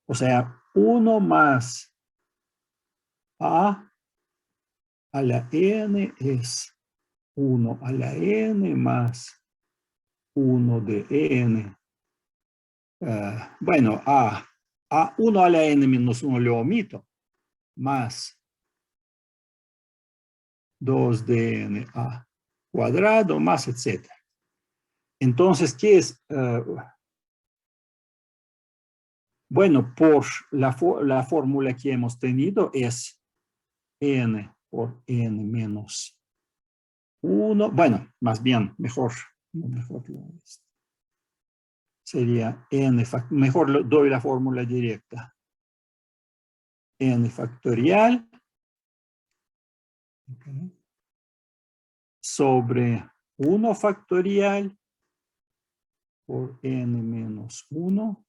O sea, 1 más a la n es 1 a la n más 1 de n. Bueno, a 1 a la n menos 1 lo omito, más 2 de n a cuadrado, más etcétera. Entonces, ¿qué es? Bueno, por la fórmula que hemos tenido es n por n menos 1. Bueno, más bien, mejor sería n, mejor doy la fórmula directa. N factorial sobre 1 factorial por n menos 1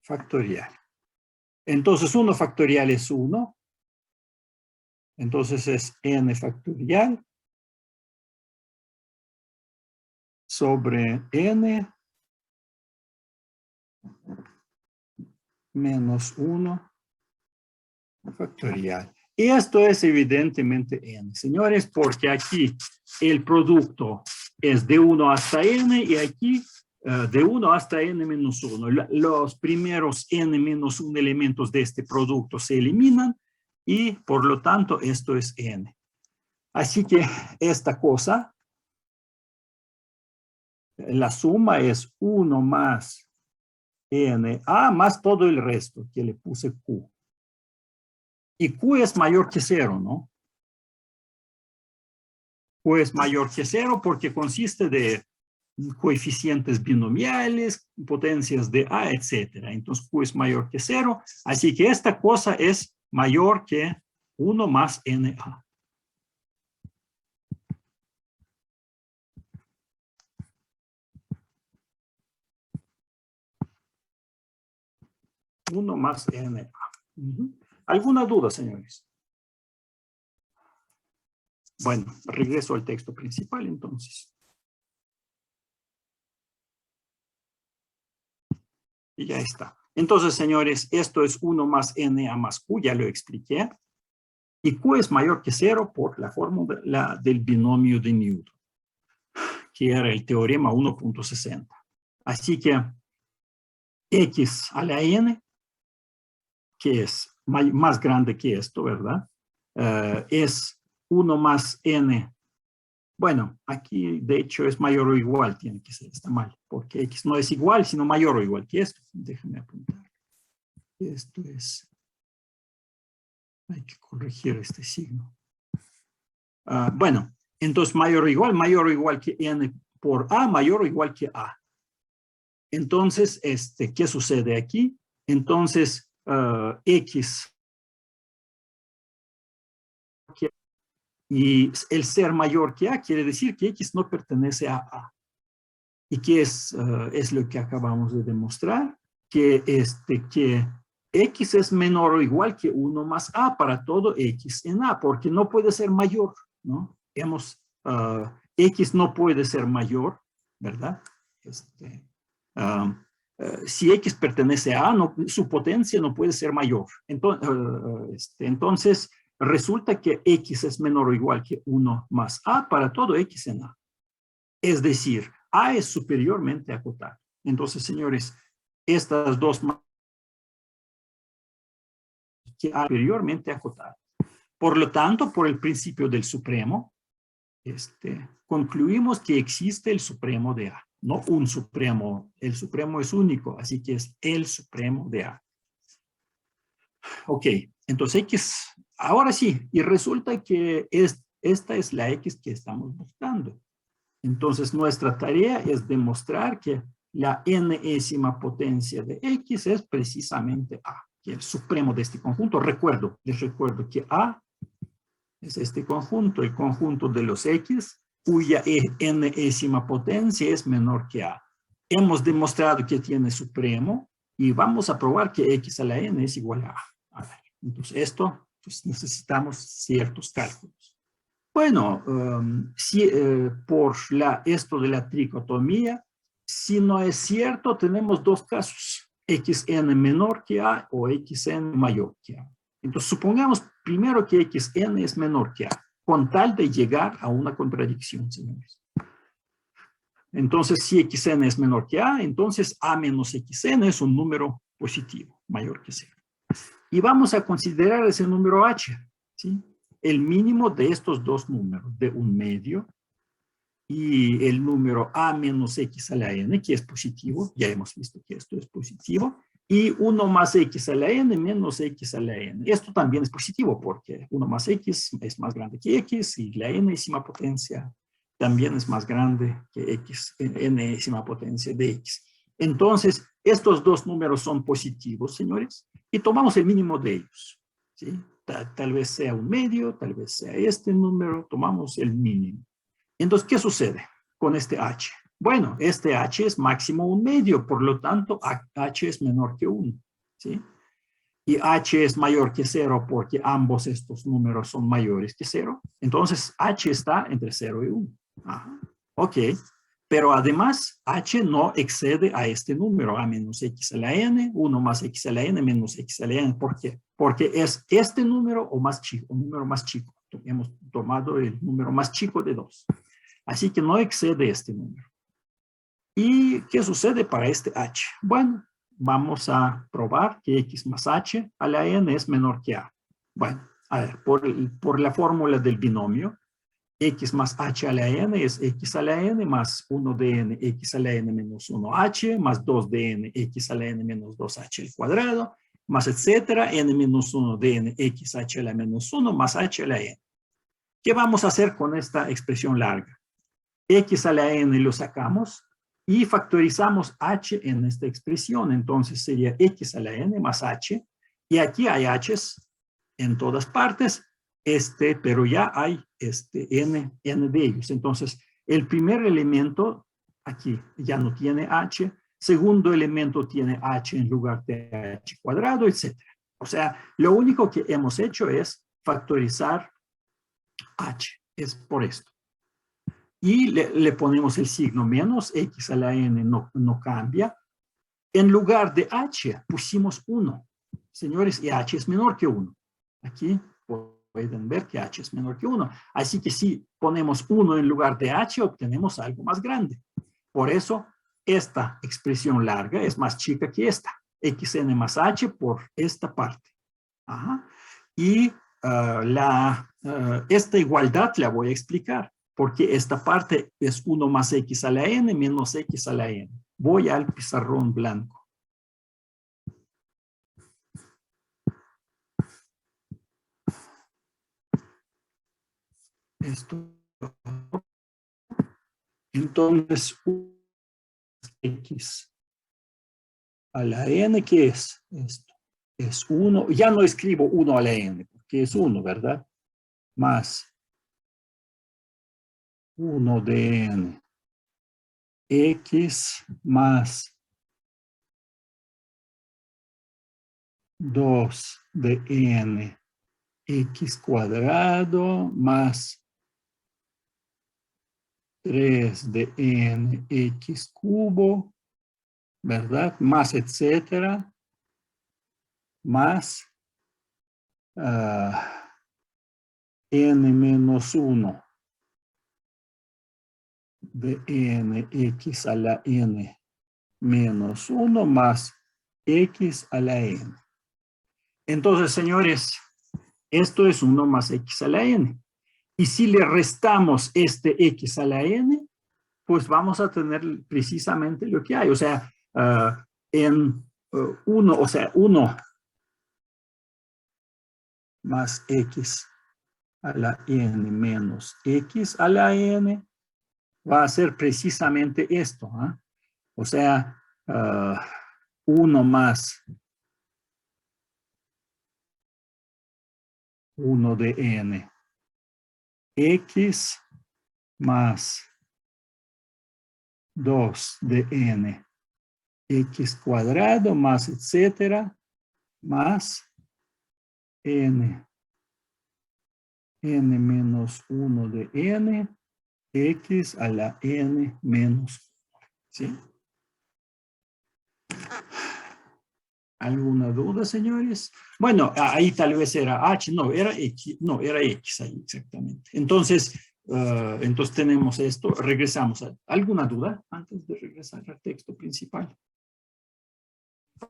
factorial. Entonces, 1 factorial es 1. Entonces es n factorial sobre n menos 1 factorial. Y esto es evidentemente n, señores, porque aquí el producto es de 1 hasta n y aquí de 1 hasta n menos 1. Los primeros n menos 1 elementos de este producto se eliminan y por lo tanto esto es n. Así que esta cosa, la suma es 1 más NA más todo el resto que le puse Q. Y Q es mayor que 0, ¿no? Q es mayor que 0 porque consiste de coeficientes binomiales, potencias de A, etc. Entonces Q es mayor que 0. Así que esta cosa es mayor que 1 más NA. Uno más NA. ¿Alguna duda, señores? Bueno, regreso al texto principal entonces. Y ya está. Entonces, señores, esto es 1 más NA más Q, ya lo expliqué. Y Q es mayor que 0 por la fórmula del binomio de Newton, que era el teorema 1.60. Así que X a la N, que es más grande que esto, ¿verdad? Es 1 más N. Bueno, aquí de hecho es mayor o igual, tiene que ser, está mal, porque X no es igual, sino mayor o igual que esto. Déjame apuntar. Esto es, hay que corregir este signo. Bueno, entonces mayor o igual que N por A, mayor o igual que A. Entonces, ¿qué sucede aquí? Entonces, X y el ser mayor que A quiere decir que X no pertenece a A. ¿Y qué es lo que acabamos de demostrar? Que X es menor o igual que 1 más A para todo X en A, porque no puede ser mayor, ¿no? X no puede ser mayor, ¿verdad? Si X pertenece a A, su potencia no puede ser mayor. Entonces, resulta que X es menor o igual que 1 más A para todo X en A. Es decir, A es superiormente acotado. Entonces, señores, estas dos que A superiormente acotado. Por lo tanto, por el principio del supremo, concluimos que existe el supremo de A. No un supremo, el supremo es único, así que es el supremo de A. Ok, entonces X, ahora sí, y resulta que esta es la X que estamos buscando. Entonces nuestra tarea es demostrar que la enésima potencia de X es precisamente A, que es el supremo de este conjunto. Les recuerdo que A es este conjunto, el conjunto de los X, cuya enésima potencia es menor que A. Hemos demostrado que tiene supremo y vamos a probar que X a la N es igual a A. Entonces esto, pues necesitamos ciertos cálculos. Bueno, por esto de la tricotomía, Si no es cierto, tenemos dos casos, xn menor que a o xn mayor que a. Entonces, supongamos primero que xn es menor que a, con tal de llegar a una contradicción, señores. Entonces, si xn es menor que a, entonces a menos xn es un número positivo, mayor que 0. Y vamos a considerar ese número h, ¿sí? El mínimo de estos dos números, de un medio y el número a menos x a la n, que es positivo, ya hemos visto que esto es positivo, y 1 más x a la n menos x a la n. Esto también es positivo porque 1 más x es más grande que x y la enésima potencia también es más grande que x, enésima potencia de x. Entonces, estos dos números son positivos, señores, y tomamos el mínimo de ellos, ¿sí? Tal vez sea un medio, tal vez sea este número, tomamos el mínimo. Entonces, ¿qué sucede con este h? Bueno, este h es máximo un medio, por lo tanto, h es menor que 1, ¿sí? Y h es mayor que 0 porque ambos estos números son mayores que 0. Entonces, h está entre 0 y 1. Ajá. Ok, pero además, h no excede a este número, a menos x a la n, 1 más x a la n menos x a la n. ¿Por qué? Porque es este número o más chico, un número más chico. Hemos tomado el número más chico de 2. Así que no excede este número. ¿Y qué sucede para este h? Bueno, vamos a probar que x más h a la n es menor que a. Bueno, a ver, por la fórmula del binomio, x más h a la n es x a la n más 1 de n x a la n menos 1h más 2 de n x a la n menos 2h al cuadrado más etcétera, n menos 1 de n x h a la menos 1 más h a la n. ¿Qué vamos a hacer con esta expresión larga? X a la n lo sacamos y factorizamos h en esta expresión. Entonces sería x a la n más h. Y aquí hay h's en todas partes, pero ya hay n de ellos. Entonces, el primer elemento aquí ya no tiene h. Segundo elemento tiene h en lugar de h cuadrado, etc. O sea, lo único que hemos hecho es factorizar h. Es por esto. Y le ponemos el signo menos, x a la n no cambia. En lugar de h pusimos 1. Señores, y h es menor que 1. Aquí pueden ver que h es menor que 1. Así que si ponemos 1 en lugar de h, obtenemos algo más grande. Por eso, esta expresión larga es más chica que esta. xn más h por esta parte. Ajá. Y esta igualdad la voy a explicar, porque esta parte es 1 más x a la n menos x a la n. Voy al pizarrón blanco. Esto. Entonces, x a la n, ¿qué es esto? Es 1, ya no escribo 1 a la n, porque es 1, ¿verdad? Más 1 de n. X más 2 de n. X cuadrado más 3 de n x cubo, ¿verdad? Más etcétera, más n menos 1 de n x a la n menos 1 más x a la n. Entonces, señores, esto es 1 más x a la n. Y si le restamos este x a la n, pues vamos a tener precisamente lo que hay. O sea, en 1, o sea, 1 más x a la n menos x a la n va a ser precisamente esto. O sea, 1 más 1 de n. X más 2 de n. X cuadrado más etcétera, más n. N menos 1 de n. X a la n menos 1. ¿Sí? ¿Alguna duda, señores? Bueno, ahí tal vez era H, no, era X, no, era X ahí exactamente. Entonces, entonces tenemos esto, regresamos. ¿Alguna duda antes de regresar al texto principal?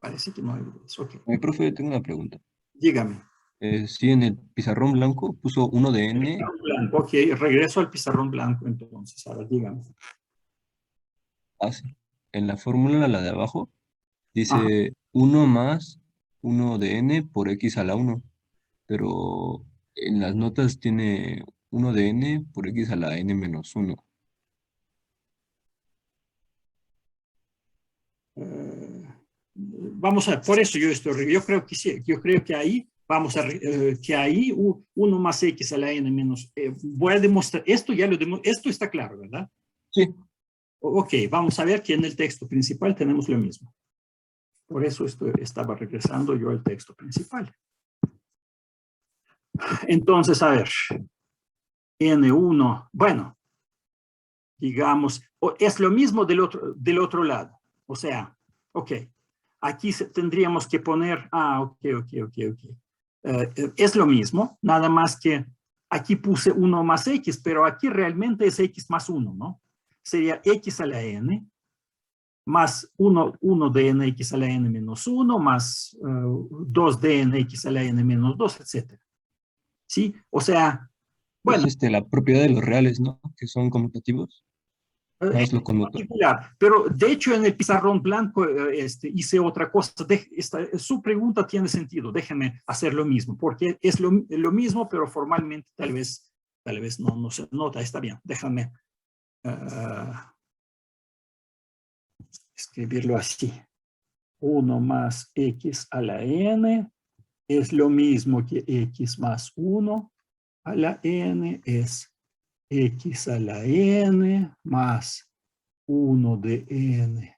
Parece que no hay dudas, ok. Profe, tengo una pregunta. Dígame. Sí, en el pizarrón blanco puso 1 de n. Blanco, ok, regreso al pizarrón blanco entonces, ahora dígame. Sí. En la fórmula, la de abajo, Ajá. dice 1 más 1 de n por x a la 1, pero en las notas tiene 1 de n por x a la n menos 1. Vamos a, por eso yo creo que sí, yo creo que ahí vamos a, que ahí 1 más x a la n menos, voy a demostrar, esto ya lo esto está claro, ¿verdad? Sí. Ok, vamos a ver que en el texto principal tenemos lo mismo. Por eso estaba regresando yo al texto principal. Entonces, a ver, N1, bueno, digamos, es lo mismo del otro lado. O sea, ok, aquí tendríamos que poner, ok. Es lo mismo, nada más que aquí puse 1 más x, pero aquí realmente es x más 1, ¿no? Sería x a la n más 1 de nx a la n menos 1 más 2 de nx a la n menos 2, etc. ¿Sí? O sea, bueno, Es la propiedad de los reales, ¿no? Que son conmutativos, más lo en conmuto. particular, pero de hecho en el pizarrón blanco hice otra cosa. Su pregunta tiene sentido, déjenme hacer lo mismo, porque es lo mismo, pero formalmente tal vez no se nota, está bien, déjame escribirlo así. 1 más x a la n es lo mismo que x más 1 a la n, es x a la n más 1 de n,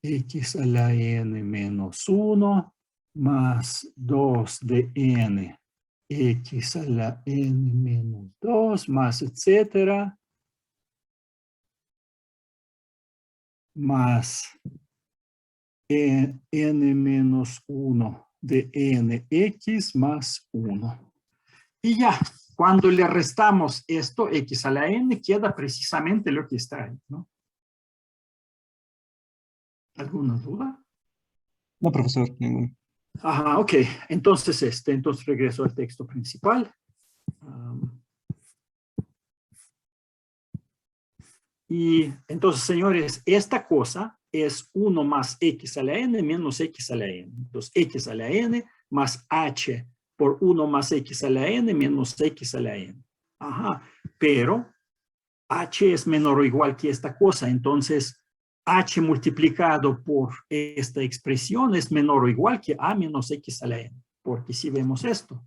x a la n menos 1 más 2 de n, x a la n menos 2 más etcétera, más n menos 1 de nx más 1. Y ya, cuando le restamos esto, x a la n, queda precisamente lo que está ahí, ¿no? ¿Alguna duda? No, profesor, ninguno. Ajá, ok. Entonces, entonces regreso al texto principal. Y entonces, señores, esta cosa es 1 más x a la n menos x a la n. Entonces, x a la n más h por 1 más x a la n menos x a la n. Ajá, pero h es menor o igual que esta cosa, entonces h multiplicado por esta expresión es menor o igual que a menos x a la n, porque si vemos esto,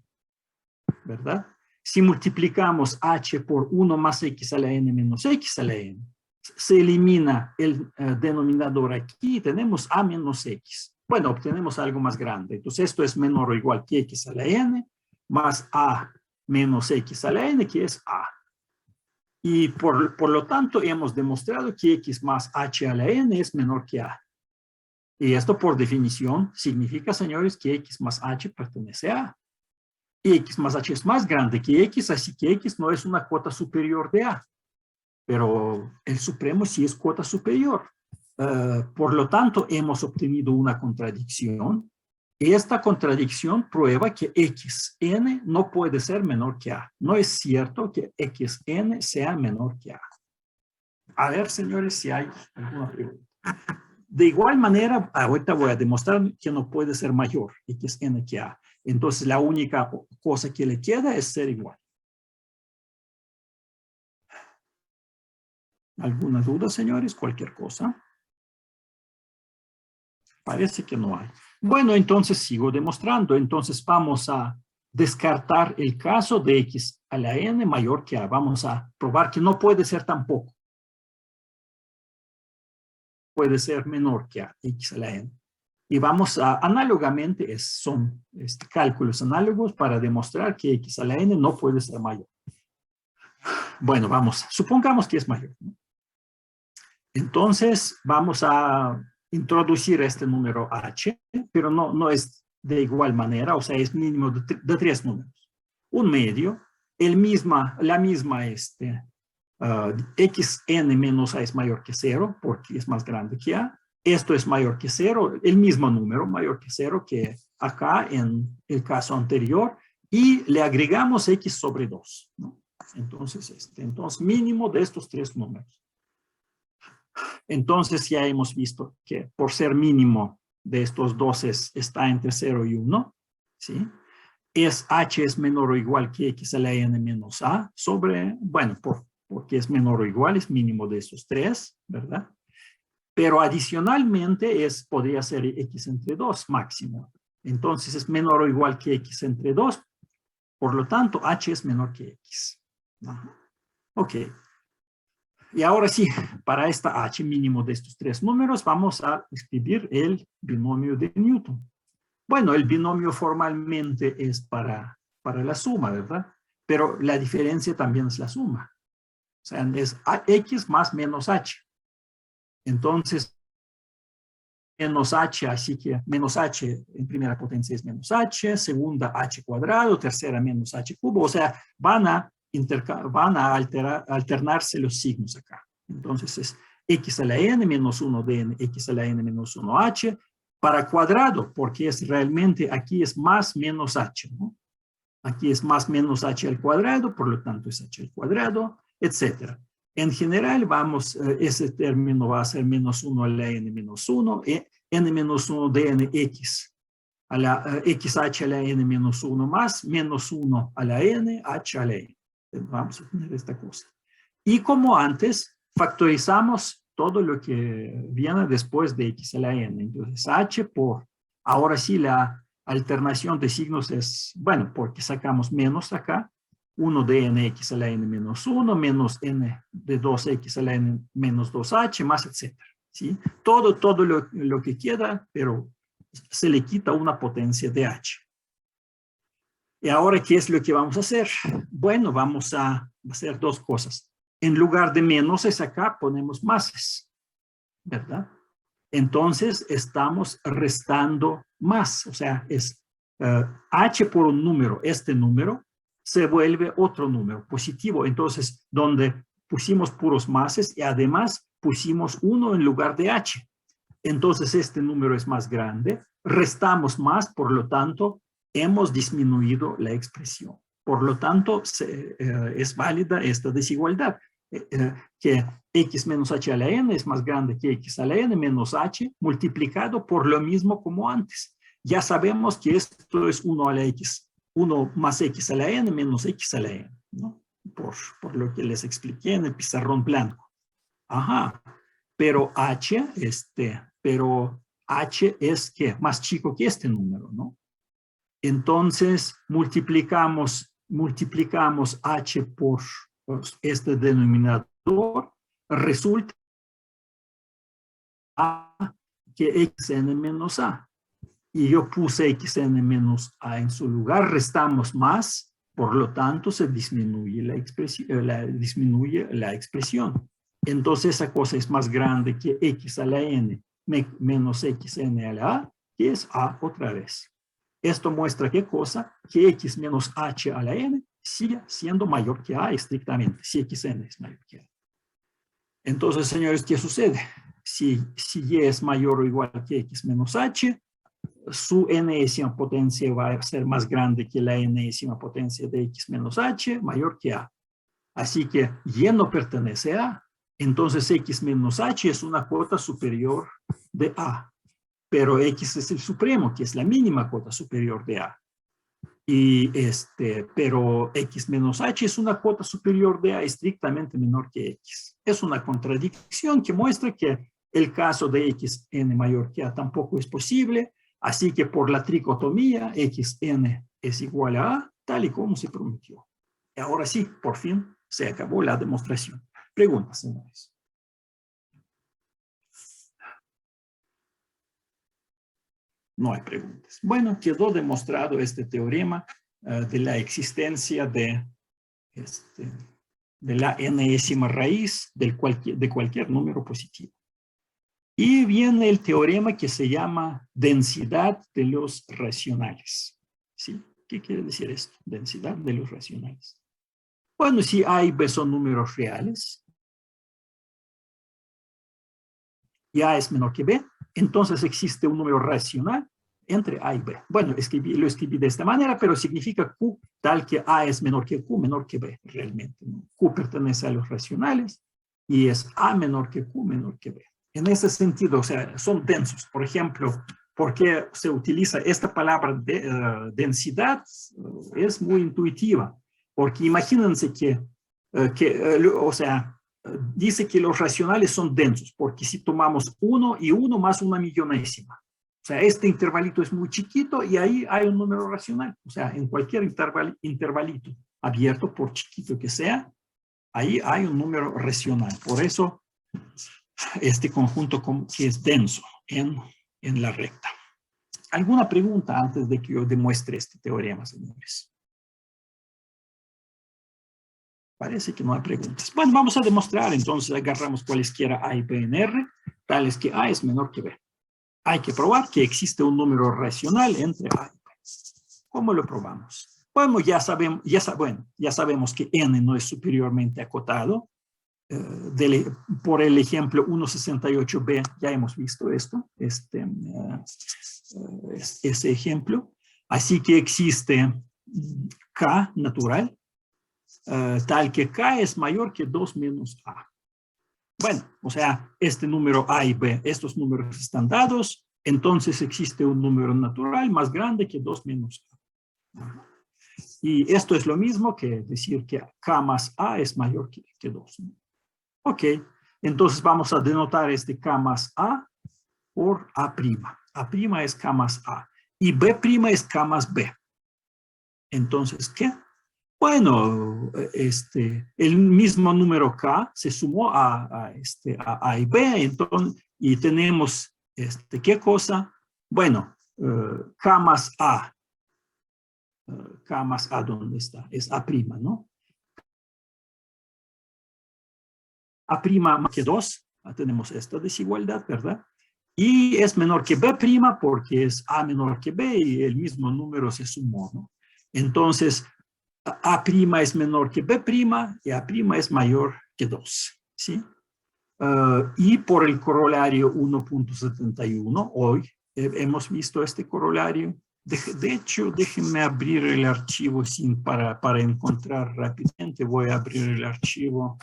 ¿verdad? Si multiplicamos h por 1 más x a la n menos x a la n, se elimina el denominador aquí y tenemos a menos x. Bueno, obtenemos algo más grande. Entonces esto es menor o igual que x a la n más a menos x a la n, que es a. Y por lo tanto hemos demostrado que x más h a la n es menor que a. Y esto por definición significa, señores, que x más h pertenece a. Y x más h es más grande que x, así que x no es una cuota superior de a. Pero el supremo sí es cuota superior. Por lo tanto, hemos obtenido una contradicción. Y esta contradicción prueba que xn no puede ser menor que a. No es cierto que xn sea menor que a. A ver, señores, si hay alguna pregunta. De igual manera, ahorita voy a demostrar que no puede ser mayor xn que a. Entonces, la única cosa que le queda es ser igual. ¿Alguna duda, señores? Cualquier cosa. Parece que no hay. Bueno, entonces sigo demostrando. Entonces vamos a descartar el caso de x a la n mayor que a. Vamos a probar que no puede ser tampoco. Puede ser menor que a x a la n. Y vamos a, análogamente, son cálculos análogos para demostrar que x a la n no puede ser mayor. Bueno, vamos, supongamos que es mayor, ¿no? Entonces vamos a introducir este número h, pero no es de igual manera, o sea, es mínimo de 3 números. Un medio, la misma xn menos a es mayor que 0, porque es más grande que a. Esto es mayor que 0, el mismo número mayor que 0 que acá en el caso anterior, y le agregamos x sobre 2, ¿no? Entonces, mínimo de estos 3 números. Entonces ya hemos visto que por ser mínimo de estos dos está entre 0 y 1, ¿sí? H es menor o igual que x a la n menos a sobre, bueno, porque es menor o igual, es mínimo de estos 3, ¿verdad? Pero adicionalmente podría ser x entre 2 máximo. Entonces es menor o igual que x entre 2, por lo tanto h es menor que x. Ok. Y ahora sí, para esta h mínimo de estos 3 números, vamos a escribir el binomio de Newton. Bueno, el binomio formalmente es para la suma, ¿verdad? Pero la diferencia también es la suma. O sea, es x más menos h. Entonces, menos h, así que menos h en primera potencia es menos h, segunda h cuadrado, tercera menos h cubo. O sea, van a alternarse los signos acá. Entonces es x a la n menos 1 dn, x a la n menos 1h, para cuadrado, porque es realmente, aquí es más menos h, ¿no? Aquí es más menos h al cuadrado, por lo tanto es h al cuadrado, etc. En general, ese término va a ser menos 1 a la n menos 1, n menos 1 dn x a la xh a la n menos 1 más menos 1 a la n, h a la n. Vamos a tener esta cosa. Y como antes, factorizamos todo lo que viene después de x a la n. Entonces, h por, ahora sí, la alternación de signos es, bueno, porque sacamos menos acá, 1 de nx a la n menos 1, menos n de 2x a la n menos 2h, más etcétera. ¿Sí? Todo lo que queda, pero se le quita una potencia de h. Y ahora, ¿qué es lo que vamos a hacer? Bueno, vamos a hacer dos cosas. En lugar de menoses acá ponemos máses, ¿verdad? Entonces estamos restando más, o sea, es h por un número, este número se vuelve otro número positivo. Entonces, donde pusimos puros máses y además pusimos 1 en lugar de h. Entonces, este número es más grande, restamos más, por lo tanto, hemos disminuido la expresión. Por lo tanto, es válida esta desigualdad, que x menos h a la n es más grande que x a la n menos h multiplicado por lo mismo como antes. Ya sabemos que esto es 1 a la x, 1 más x a la n menos x a la n, ¿no? Por lo que les expliqué en el pizarrón blanco. Ajá, pero h es ¿qué? Más chico que este número, ¿no? Entonces multiplicamos h por este denominador, resulta que xn menos a. Y yo puse xn menos a en su lugar, restamos más, por lo tanto se disminuye la expresión. Entonces esa cosa es más grande que x a la n menos xn a la a, que es a otra vez. Esto muestra qué cosa, que x menos h a la n sigue siendo mayor que a estrictamente, si xn es mayor que a. Entonces, señores, ¿qué sucede? Si y es mayor o igual que x menos h, su enésima potencia va a ser más grande que la enésima potencia de x menos h, mayor que a. Así que y no pertenece a, entonces x menos h es una cuota superior de a, pero x es el supremo, que es la mínima cuota superior de a. Pero x menos h es una cuota superior de a estrictamente menor que x. Es una contradicción que muestra que el caso de xn mayor que a tampoco es posible, así que por la tricotomía xn es igual a tal y como se prometió. Y ahora sí, por fin se acabó la demostración. Preguntas, señores. No hay preguntas. Bueno, quedó demostrado este teorema de la existencia de la enésima raíz de cualquier número positivo. Y viene el teorema que se llama densidad de los racionales. ¿Sí? ¿Qué quiere decir esto? Densidad de los racionales. Bueno, si A y B son números reales, y A es menor que B, entonces existe un número racional entre A y B. Bueno, lo escribí de esta manera, pero significa Q tal que A es menor que Q, menor que B, realmente, ¿no? Q pertenece a los racionales y es A menor que Q, menor que B. En ese sentido, o sea, son densos. Por ejemplo, ¿por qué se utiliza esta palabra de densidad? Es muy intuitiva, porque imagínense o sea, dice que los racionales son densos, porque si tomamos 1 y 1 más una millonésima, o sea, este intervalito es muy chiquito y ahí hay un número racional. O sea, en cualquier intervalito abierto, por chiquito que sea, ahí hay un número racional. Por eso, este conjunto que es denso en la recta. ¿Alguna pregunta antes de que yo demuestre este teorema, señores? Parece que no hay preguntas. Bueno, vamos a demostrar. Entonces, agarramos cualesquiera A y B en R, tales que A es menor que B. Hay que probar que existe un número racional entre A y B. ¿Cómo lo probamos? Bueno, ya sabemos que N no es superiormente acotado. Por el ejemplo 168b, ya hemos visto esto, ese ejemplo. Así que existe K natural, tal que K es mayor que 2 menos A. Bueno, o sea, este número A y B, estos números están dados, entonces existe un número natural más grande que 2 menos A. Y esto es lo mismo que decir que K más A es mayor que 2. Ok, entonces vamos a denotar este K más A por A'. A' es K más A y B' es K más B. Entonces, ¿qué? Bueno, el mismo número K se sumó a A y B, entonces, y tenemos, ¿qué cosa? Bueno, K más A. K más A, ¿dónde está? Es A', ¿no? A' más que 2, tenemos esta desigualdad, ¿verdad? Y es menor que B' porque es A menor que B y el mismo número se sumó, ¿no? Entonces, A' es menor que B' y A' es mayor que 2, ¿sí? Y por el corolario 1.71, hoy hemos visto este corolario. De hecho, déjenme abrir el archivo para encontrar rápidamente. Voy a abrir el archivo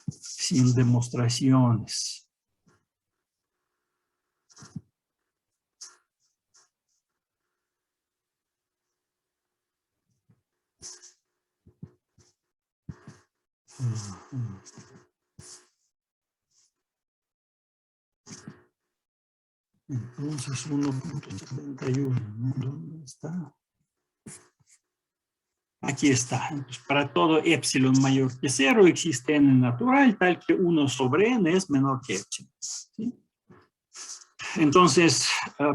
sin demostraciones. Entonces 1.71, ¿dónde está? Aquí está. Entonces, para todo epsilon mayor que 0 existe n natural tal que 1 sobre n es menor que epsilon. ¿Sí? Entonces,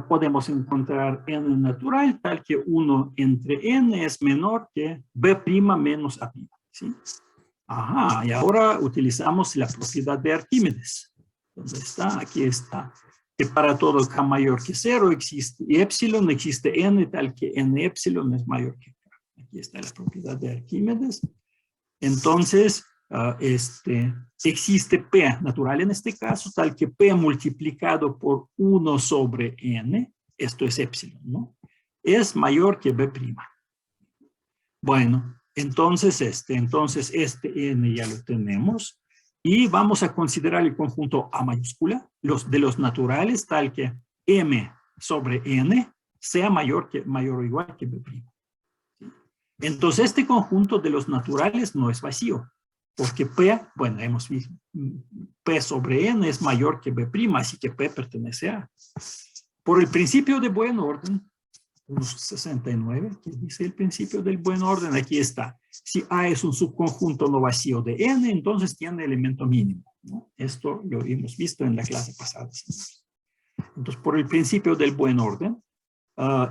podemos encontrar n natural tal que 1 entre n es menor que B' menos A'. ¿Sí? Ajá, y ahora utilizamos la propiedad de Arquímedes. ¿Dónde está? Aquí está. Que para todo K mayor que 0 existe epsilon, existe n tal que n epsilon es mayor que K. Aquí está la propiedad de Arquímedes. Entonces, existe P natural en este caso, tal que P multiplicado por 1 sobre n, esto es epsilon, ¿no? Es mayor que B'. Bueno, entonces este n ya lo tenemos y vamos a considerar el conjunto A mayúscula, de los naturales, tal que m sobre n sea mayor o igual que B'. Entonces este conjunto de los naturales no es vacío, porque P, bueno, hemos visto, P sobre n es mayor que B', así que P pertenece a. Por el principio de buen orden, 69, que dice el principio del buen orden, aquí está. Si A es un subconjunto no vacío de n, entonces tiene elemento mínimo, ¿no? Esto lo hemos visto en la clase pasada. Entonces, por el principio del buen orden,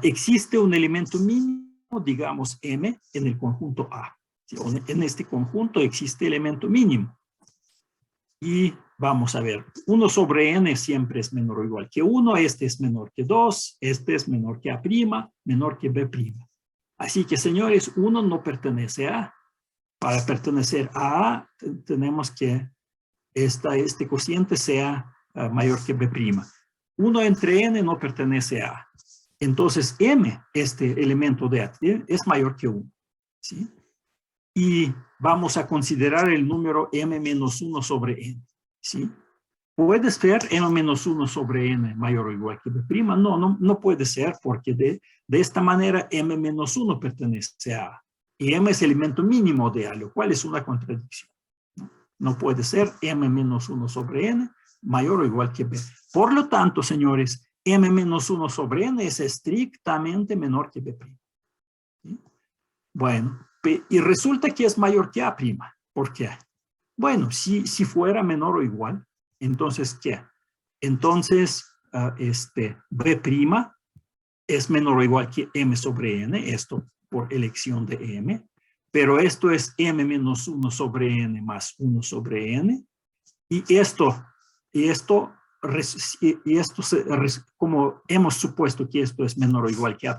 existe un elemento mínimo, digamos m, en el conjunto A. ¿Sí? En este conjunto existe elemento mínimo. Y vamos a ver, 1 sobre n siempre es menor o igual que 1, este es menor que 2, este es menor que a', menor que b'. Así que, señores, 1 no pertenece a A. Para pertenecer a A, tenemos que este cociente sea mayor que b'. 1 entre n no pertenece a A. Entonces, m, este elemento de A, es mayor que 1. ¿Sí? Y vamos a considerar el número m menos 1 sobre n. ¿Sí? ¿Puede ser m menos 1 sobre n mayor o igual que b'? No puede ser, porque de esta manera m menos 1 pertenece a A. Y m es el elemento mínimo de A, lo cual es una contradicción. No puede ser m menos 1 sobre n mayor o igual que b. Por lo tanto, señores, m menos 1 sobre n es estrictamente menor que b'. ¿Sí? Bueno, y resulta que es mayor que a'. ¿Por qué? Bueno, si fuera menor o igual, entonces, ¿qué? Entonces, b' es menor o igual que m sobre n, esto por elección de m, pero esto es m menos 1 sobre n más 1 sobre n, y esto como hemos supuesto que esto es menor o igual que a',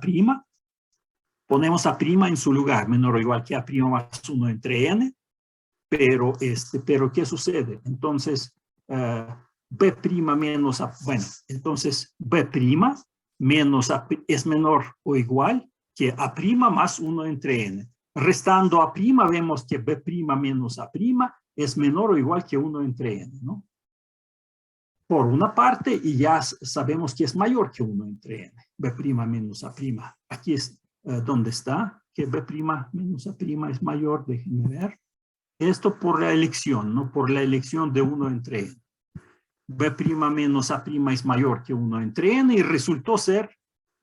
ponemos a' en su lugar, menor o igual que a' más 1 entre n, pero ¿qué sucede? Entonces, b' menos a', bueno, entonces b' menos a' es menor o igual que a' más 1 entre n. Restando a', vemos que b' menos a' es menor o igual que 1 entre n, ¿no? Por una parte, y ya sabemos que es mayor que 1 entre n, b' menos a'. Aquí es donde está, que b' menos a' es mayor, déjenme ver. Esto por la elección, no por la elección de 1 entre n. B' menos a' es mayor que 1 entre n y resultó ser,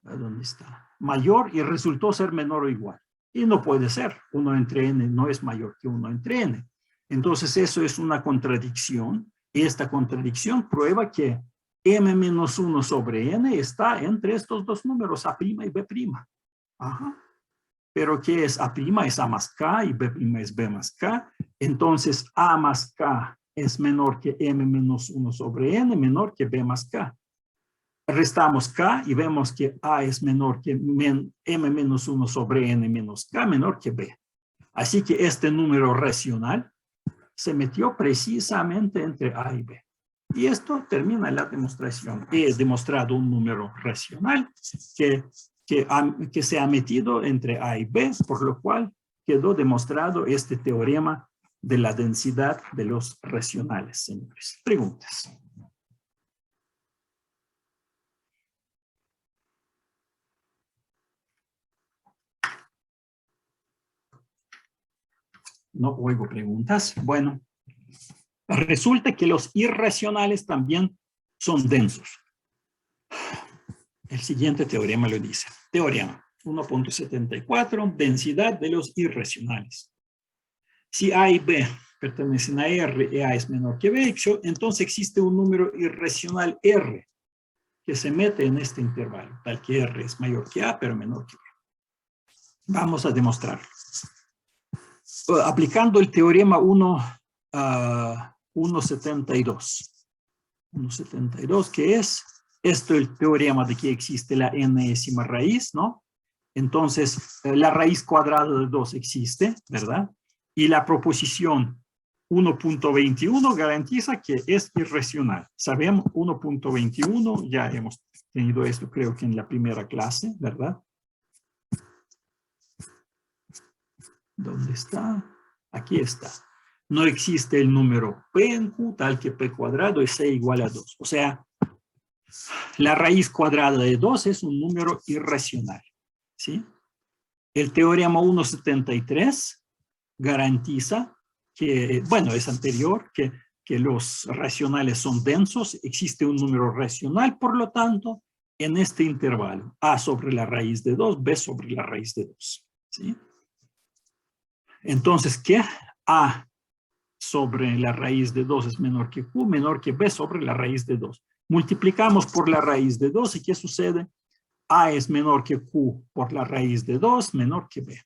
¿dónde está? Mayor y resultó ser menor o igual. Y no puede ser, 1 entre n no es mayor que 1 entre n. Entonces eso es una contradicción y esta contradicción prueba que m menos 1 sobre n está entre estos dos números, a' y b'. Ajá. Pero ¿qué es a'? Es a más k y b' es b más k. Entonces a más k es menor que m menos 1 sobre n, menor que b más k. Restamos k y vemos que a es menor que m menos 1 sobre n menos k, menor que b. Así que este número racional se metió precisamente entre a y b. Y esto termina la demostración. He demostrado un número racional que se ha metido entre a y b, por lo cual quedó demostrado este teorema de la densidad de los racionales, señores. Preguntas. No oigo preguntas. Bueno, resulta que los irracionales también son densos. El siguiente teorema lo dice. Teorema 1.74, densidad de los irracionales. Si A y B pertenecen a R y A es menor que B, entonces existe un número irracional R que se mete en este intervalo, tal que R es mayor que A, pero menor que B. Vamos a demostrarlo. Aplicando el teorema 1.72. 1.72, que es esto, el teorema de que existe la n-ésima raíz, ¿no? Entonces, la raíz cuadrada de 2 existe, ¿verdad? Y la proposición 1.21 garantiza que es irracional. Sabemos 1.21, ya hemos tenido esto creo que en la primera clase, ¿verdad? ¿Dónde está? Aquí está. No existe el número p en q tal que p cuadrado es c igual a 2. O sea, la raíz cuadrada de 2 es un número irracional. ¿Sí? El teorema 1.73 garantiza que, bueno, es anterior, que los racionales son densos, existe un número racional, por lo tanto, en este intervalo, a sobre la raíz de 2, b sobre la raíz de 2. ¿Sí? Entonces, ¿qué? A sobre la raíz de 2 es menor que q, menor que b sobre la raíz de 2. Multiplicamos por la raíz de 2 y ¿qué sucede? A es menor que q por la raíz de 2, menor que b.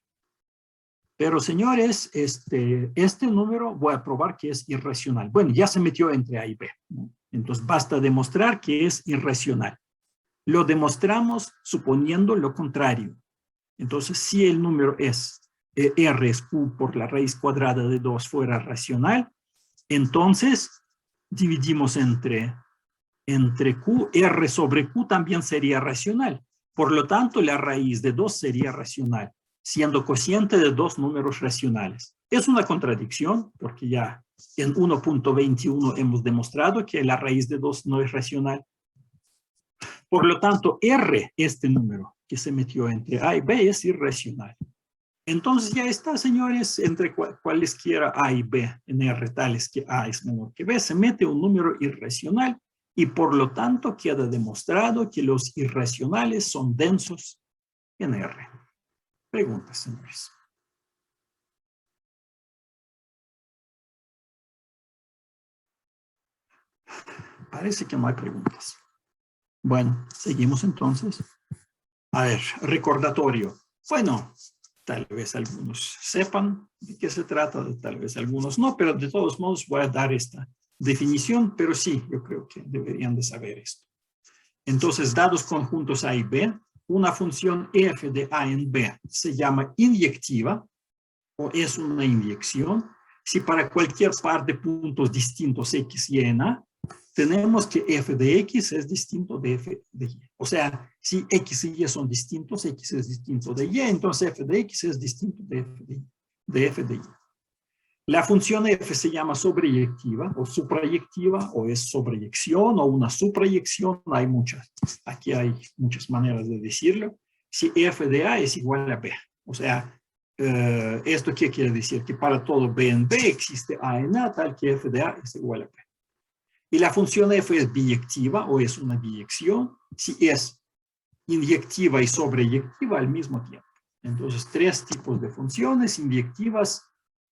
Pero señores, este número voy a probar que es irracional. Bueno, ya se metió entre A y B, ¿no? Entonces basta demostrar que es irracional. Lo demostramos suponiendo lo contrario. Entonces, si el número es R es Q por la raíz cuadrada de 2 fuera racional, entonces dividimos entre Q, R sobre Q también sería racional. Por lo tanto, la raíz de 2 sería racional, siendo cociente de dos números racionales. Es una contradicción, porque ya en 1.21 hemos demostrado que la raíz de 2 no es racional. Por lo tanto, R, este número que se metió entre A y B, es irracional. Entonces ya está, señores, entre cualesquiera A y B en R tales que A es menor que B, se mete un número irracional y por lo tanto queda demostrado que los irracionales son densos en R. Preguntas, señores. Parece que no hay preguntas. Bueno, seguimos entonces. A ver, recordatorio. Bueno, tal vez algunos sepan de qué se trata, tal vez algunos no, pero de todos modos voy a dar esta definición, pero sí, yo creo que deberían de saber esto. Entonces, dados conjuntos A y B, una función f de A en B se llama inyectiva o es una inyección si para cualquier par de puntos distintos x y en A tenemos que f de x es distinto de f de y. O sea, si x y y son distintos, x es distinto de y, entonces f de x es distinto de f de y. La función f se llama sobreyectiva o suprayectiva o es sobreyección o una suprayección. Hay muchas, aquí hay muchas maneras de decirlo. Si f de a es igual a b. O sea, ¿esto qué quiere decir? Que para todo b en b existe a en a tal que f de a es igual a b. Y la función f es biyectiva o es una biyección si es inyectiva y sobreyectiva al mismo tiempo. Entonces, tres tipos de funciones: inyectivas,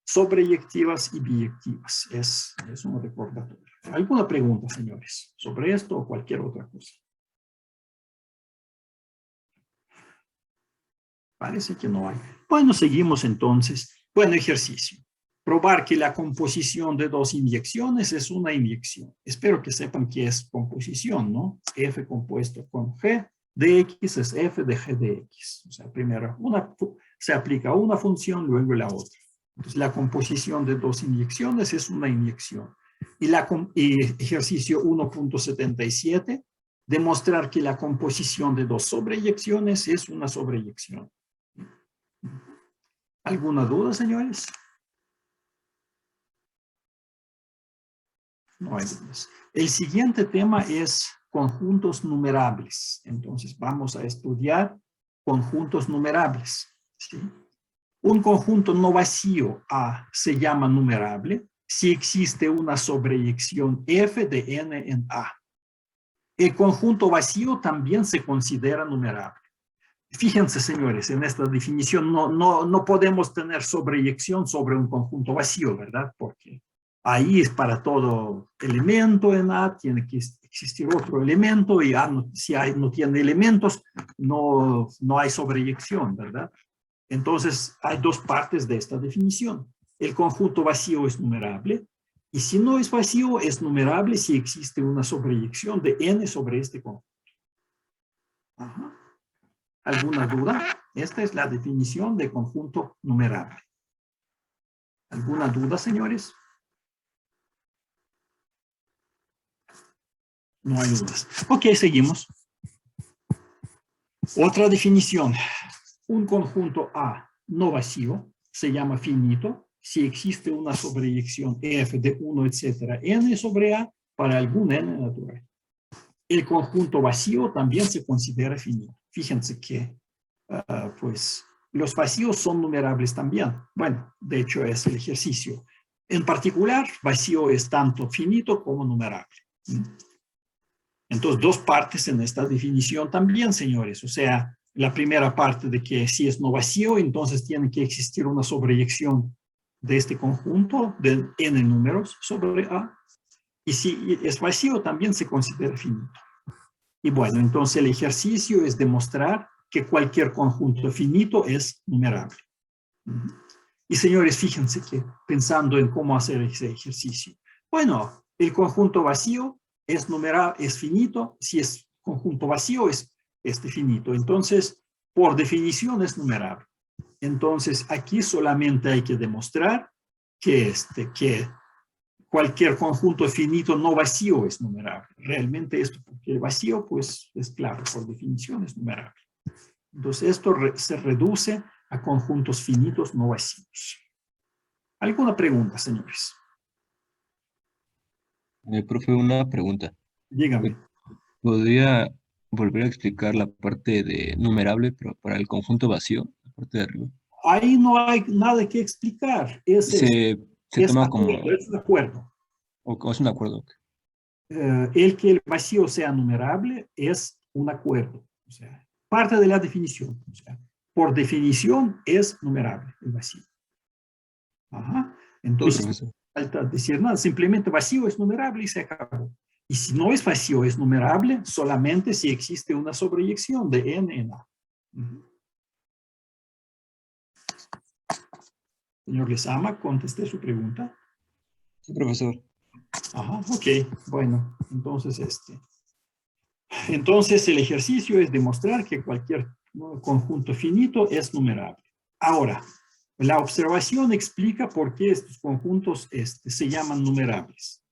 sobreyectivas y biyectivas. Es un recordatorio. ¿Alguna pregunta, señores, sobre esto o cualquier otra cosa? Parece que no hay. Bueno, seguimos entonces. Bueno, ejercicio. Probar que la composición de dos inyecciones es una inyección. Espero que sepan qué es composición, ¿no? F compuesto con G de X es F de G de X. O sea, primero se aplica una función, luego la otra. Entonces, la composición de dos inyecciones es una inyección. Y ejercicio 1.77, demostrar que la composición de dos sobreyecciones es una sobreyección. ¿Alguna duda, señores? No hay dudas. El siguiente tema es conjuntos numerables. Entonces, vamos a estudiar conjuntos numerables, ¿sí? Un conjunto no vacío A se llama numerable si existe una sobreyección F de N en A. El conjunto vacío también se considera numerable. Fíjense, señores, en esta definición no podemos tener sobreyección sobre un conjunto vacío, ¿verdad? Porque ahí es para todo elemento en A, tiene que existir otro elemento y A si no tiene elementos, no hay sobreyección, ¿verdad? Entonces, hay dos partes de esta definición. El conjunto vacío es numerable y si no es vacío, es numerable si existe una sobreyección de N sobre este conjunto. Ajá. ¿Alguna duda? Esta es la definición de conjunto numerable. ¿Alguna duda, señores? No hay dudas. Ok, seguimos. Otra definición. Un conjunto A no vacío se llama finito si existe una sobreyección F de 1, etcétera, N sobre A para algún N natural. El conjunto vacío también se considera finito. Fíjense que pues los vacíos son numerables también. Bueno, de hecho es el ejercicio. En particular, vacío es tanto finito como numerable. Entonces, dos partes en esta definición también, señores. O sea, la primera parte de que si es no vacío, entonces tiene que existir una sobreyección de este conjunto de n números sobre A. Y si es vacío, también se considera finito. Y bueno, entonces el ejercicio es demostrar que cualquier conjunto finito es numerable. Y señores, fíjense que pensando en cómo hacer ese ejercicio. Bueno, el conjunto vacío es numerable, es finito. Si es conjunto vacío, es finito. Entonces, por definición es numerable. Entonces, aquí solamente hay que demostrar que cualquier conjunto finito no vacío es numerable. Realmente esto, porque el vacío, pues, es claro, por definición es numerable. Entonces, esto se reduce a conjuntos finitos no vacíos. ¿Alguna pregunta, señores? Profe, una pregunta. Dígame. ¿Podría volver a explicar la parte de numerable, pero para el conjunto vacío, la parte de arriba? Ahí no hay nada que explicar. Se toma como, Es un acuerdo. o es un acuerdo. El que el vacío sea numerable es un acuerdo. O sea, parte de la definición. O sea, por definición es numerable el vacío. Ajá. Sí, Entonces, no profesor. falta decir nada. Simplemente vacío es numerable y se acabó. Y si no es vacío, es numerable solamente si existe una sobreyección de n en A. Señor Lezama, contesté su pregunta. Sí, profesor. Ajá, ok, bueno, entonces el ejercicio es demostrar que cualquier conjunto finito es numerable. Ahora, la observación explica por qué estos conjuntos se llaman numerables.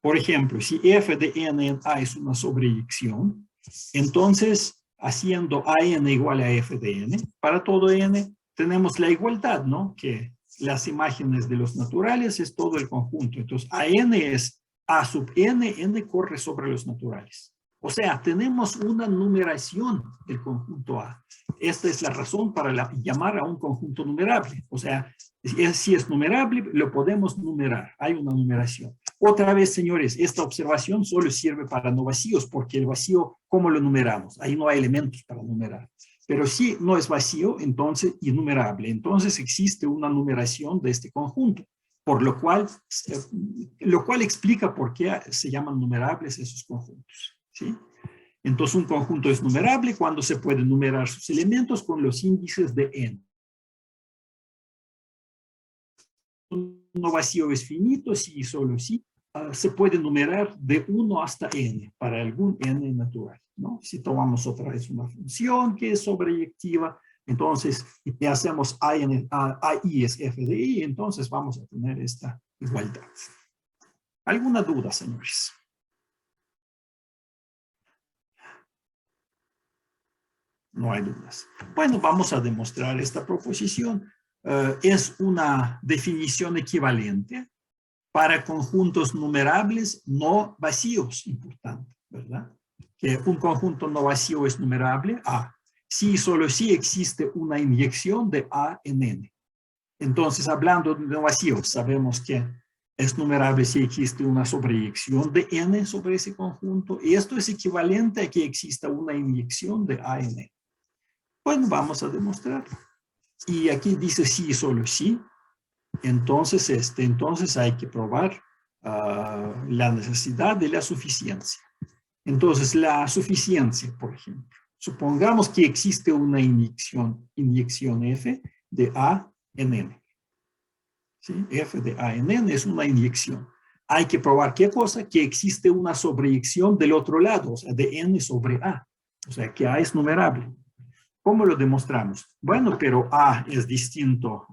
Por ejemplo, si f de n en A es una sobreyección, entonces haciendo a n igual a f de n, para todo n tenemos la igualdad, ¿no? Que las imágenes de los naturales es todo el conjunto. Entonces, a n es a sub n, n corre sobre los naturales. O sea, tenemos una numeración del conjunto A. Esta es la razón para llamar a un conjunto numerable. O sea, si es numerable, lo podemos numerar. Hay una numeración. Otra vez, señores, esta observación solo sirve para no vacíos, porque el vacío, ¿cómo lo numeramos? Ahí no hay elementos para numerar. Pero si no es vacío, entonces innumerable. Entonces existe una numeración de este conjunto, por lo cual explica por qué se llaman numerables esos conjuntos. ¿Sí? Entonces un conjunto es numerable cuando se pueden numerar sus elementos con los índices de n. No vacío es finito, sí y solo sí. Se puede numerar de 1 hasta n, para algún n natural, ¿no? Si tomamos otra vez una función que es sobreyectiva, entonces y hacemos I es f de i, entonces vamos a tener esta igualdad. ¿Alguna duda, señores? No hay dudas. Bueno, vamos a demostrar esta proposición. Es una definición equivalente para conjuntos numerables no vacíos, importante, ¿verdad? Que un conjunto no vacío es numerable A. Si solo si existe una inyección de A en N. Entonces, hablando de no vacíos, sabemos que es numerable si existe una sobreyección de N sobre ese conjunto, y esto es equivalente a que exista una inyección de A en N. Bueno, vamos a demostrarlo. Y aquí dice sí y solo sí. Entonces, entonces hay que probar la necesidad de la suficiencia. Entonces, la suficiencia, por ejemplo. Supongamos que existe una inyección F de A en N. ¿Sí? F de A en N es una inyección. Hay que probar ¿qué cosa? Que existe una sobreyección del otro lado, o sea, de N sobre A. O sea, que A es numerable. ¿Cómo lo demostramos? Bueno, pero A es distinto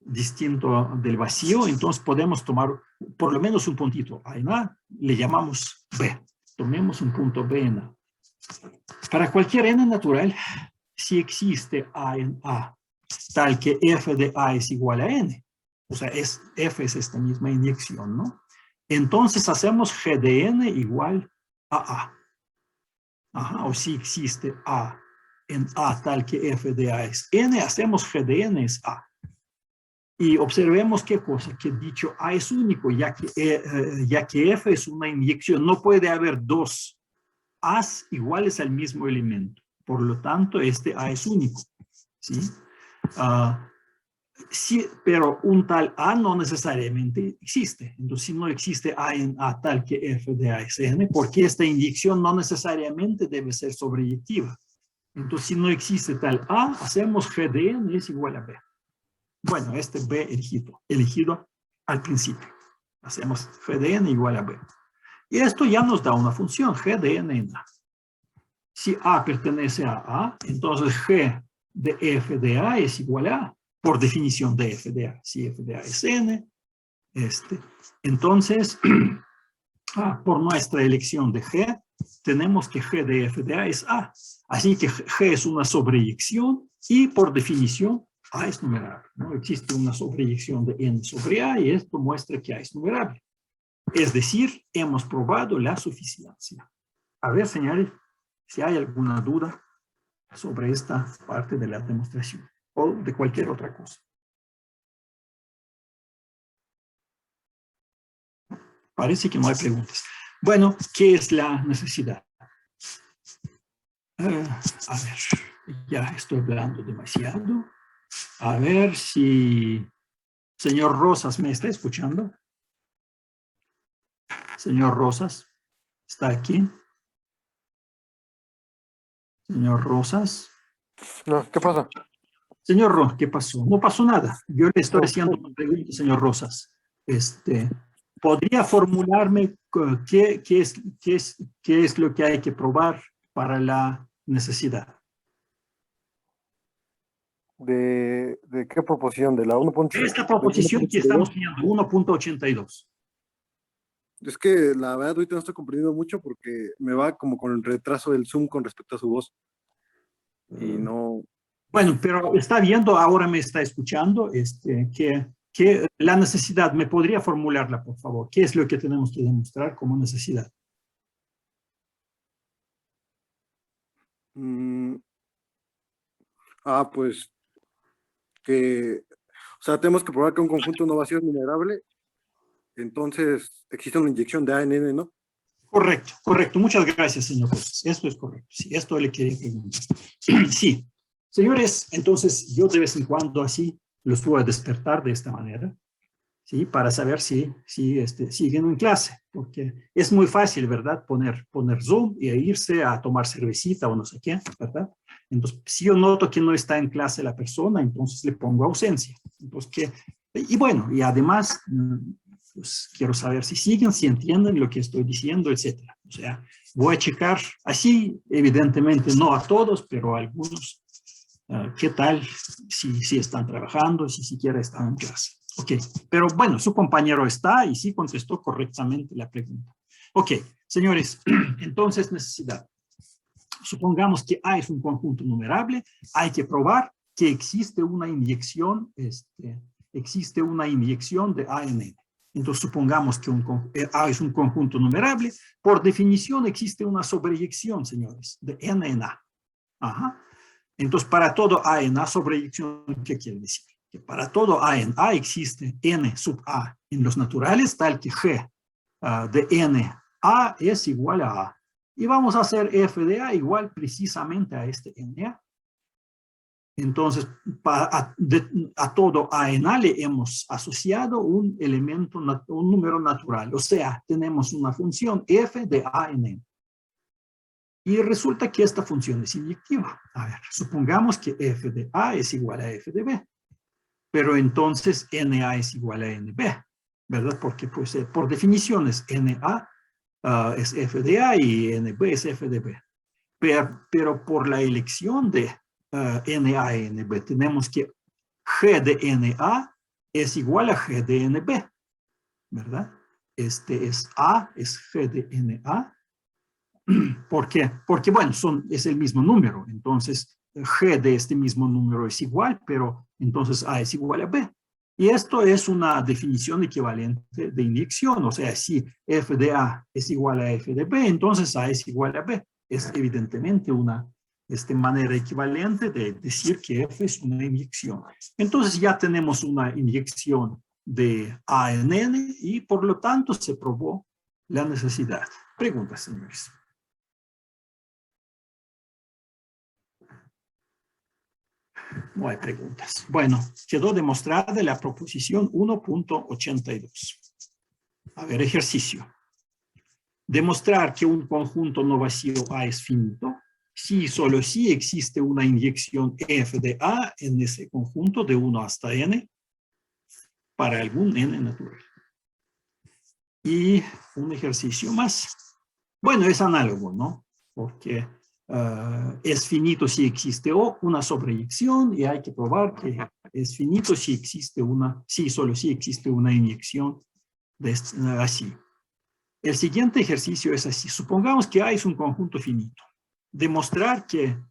del vacío, entonces podemos tomar por lo menos un puntito A en A, le llamamos B. Tomemos un punto B en A. Para cualquier n natural, si existe A en A, tal que f de A es igual a n, o sea, f es esta misma inyección, ¿no? Entonces hacemos g de n igual a A. Ajá, o si existe A en A tal que f de A es n, hacemos g de n es A. Y observemos qué cosa, que dicho A es único, ya que F es una inyección. No puede haber dos A's iguales al mismo elemento. Por lo tanto, este A es único. ¿Sí? Sí, pero un tal A no necesariamente existe. Entonces, si no existe A en A tal que F de A es N, porque esta inyección no necesariamente debe ser sobreyectiva. Entonces, si no existe tal A, hacemos G de N es igual a B. Bueno, este B elegido al principio. Hacemos G de N igual a B. Y esto ya nos da una función, G de N en A. Si A pertenece a A, entonces G de F de A es igual a, por definición de F de A. Si F de A es N, entonces, por nuestra elección de G, tenemos que G de F de A es A. Así que G es una sobreyección y por definición A es numerable, ¿no? Existe una sobreyección de N sobre A y esto muestra que A es numerable. Es decir, hemos probado la suficiencia. A ver, señores, si hay alguna duda sobre esta parte de la demostración o de cualquier otra cosa. Parece que no hay preguntas. Bueno, ¿qué es la necesidad? A ver, ya estoy hablando demasiado. A ver si señor Rosas me está escuchando. Señor Rosas, ¿está aquí? Señor Rosas. No, ¿qué pasa? Señor Rosas, ¿qué pasó? No pasó nada. Yo le estoy haciendo una pregunta, señor Rosas. ¿Podría formularme qué es lo que hay que probar para la necesidad? ¿De qué proposición? ¿De la 1.82? Esta proposición que estamos viendo, 1.82. Es que la verdad ahorita no estoy comprendiendo mucho porque me va como con el retraso del Zoom con respecto a su voz. Y no... Bueno, pero está viendo, ahora me está escuchando, que la necesidad, ¿me podría formularla, por favor? ¿Qué es lo que tenemos que demostrar como necesidad? Pues que, o sea, tenemos que probar que un conjunto no va a ser numerable, entonces existe una inyección de A en N, ¿no? Correcto, correcto. Muchas gracias, señor Rosas. Esto es correcto. Sí, esto le quería preguntar. Sí, señores, entonces yo de vez en cuando así los voy a despertar de esta manera, ¿sí? Para saber si siguen en clase, porque es muy fácil, ¿verdad? Poner Zoom y irse a tomar cervecita o no sé qué, ¿verdad? Entonces, si yo noto que no está en clase la persona, entonces le pongo ausencia. Entonces, y bueno, y además, pues quiero saber si siguen, si entienden lo que estoy diciendo, etcétera. O sea, voy a checar así, evidentemente no a todos, pero a algunos, qué tal, si están trabajando, si siquiera están en clase. Ok, pero bueno, su compañero está y sí contestó correctamente la pregunta. Ok, señores, entonces necesidad. Supongamos que A es un conjunto numerable, hay que probar que existe una inyección, de A en N. Entonces supongamos que A es un conjunto numerable, por definición existe una sobreyección, señores, de N en A. Ajá. Entonces para todo A en A, sobreyección, ¿qué quiere decir? Que para todo A en A existe N sub A en los naturales, tal que G de N A es igual a A. Y vamos a hacer F de A igual precisamente a este NA. Entonces, a todo A en A le hemos asociado un elemento, un número natural. O sea, tenemos una función F de A en N. Y resulta que esta función es inyectiva. A ver, supongamos que F de A es igual a F de B. Pero entonces NA es igual a NB, ¿verdad? Porque pues, por definición es NA es F de A y NB es F de B. Pero por la elección de NA y NB tenemos que G de NA es igual a G de NB, ¿verdad? Es A, es G de NA. ¿Por qué? Porque, bueno, es el mismo número. Entonces, G de este mismo número es igual, pero entonces A es igual a B. Y esto es una definición equivalente de inyección. O sea, si F de A es igual a F de B, entonces A es igual a B. Es evidentemente una manera equivalente de decir que F es una inyección. Entonces ya tenemos una inyección de A en N y por lo tanto se probó la necesidad. Preguntas, señores. No hay preguntas. Bueno, quedó demostrada la proposición 1.82. A ver, ejercicio. Demostrar que un conjunto no vacío A es finito si y solo si existe una inyección f de A en ese conjunto de 1 hasta n para algún n natural. Y un ejercicio más. Bueno, es análogo, ¿no? Porque es finito si existe una sobreyección y hay que probar que es finito si existe solo si existe una inyección así. El siguiente ejercicio es así. Supongamos que A es un conjunto finito. Demostrar que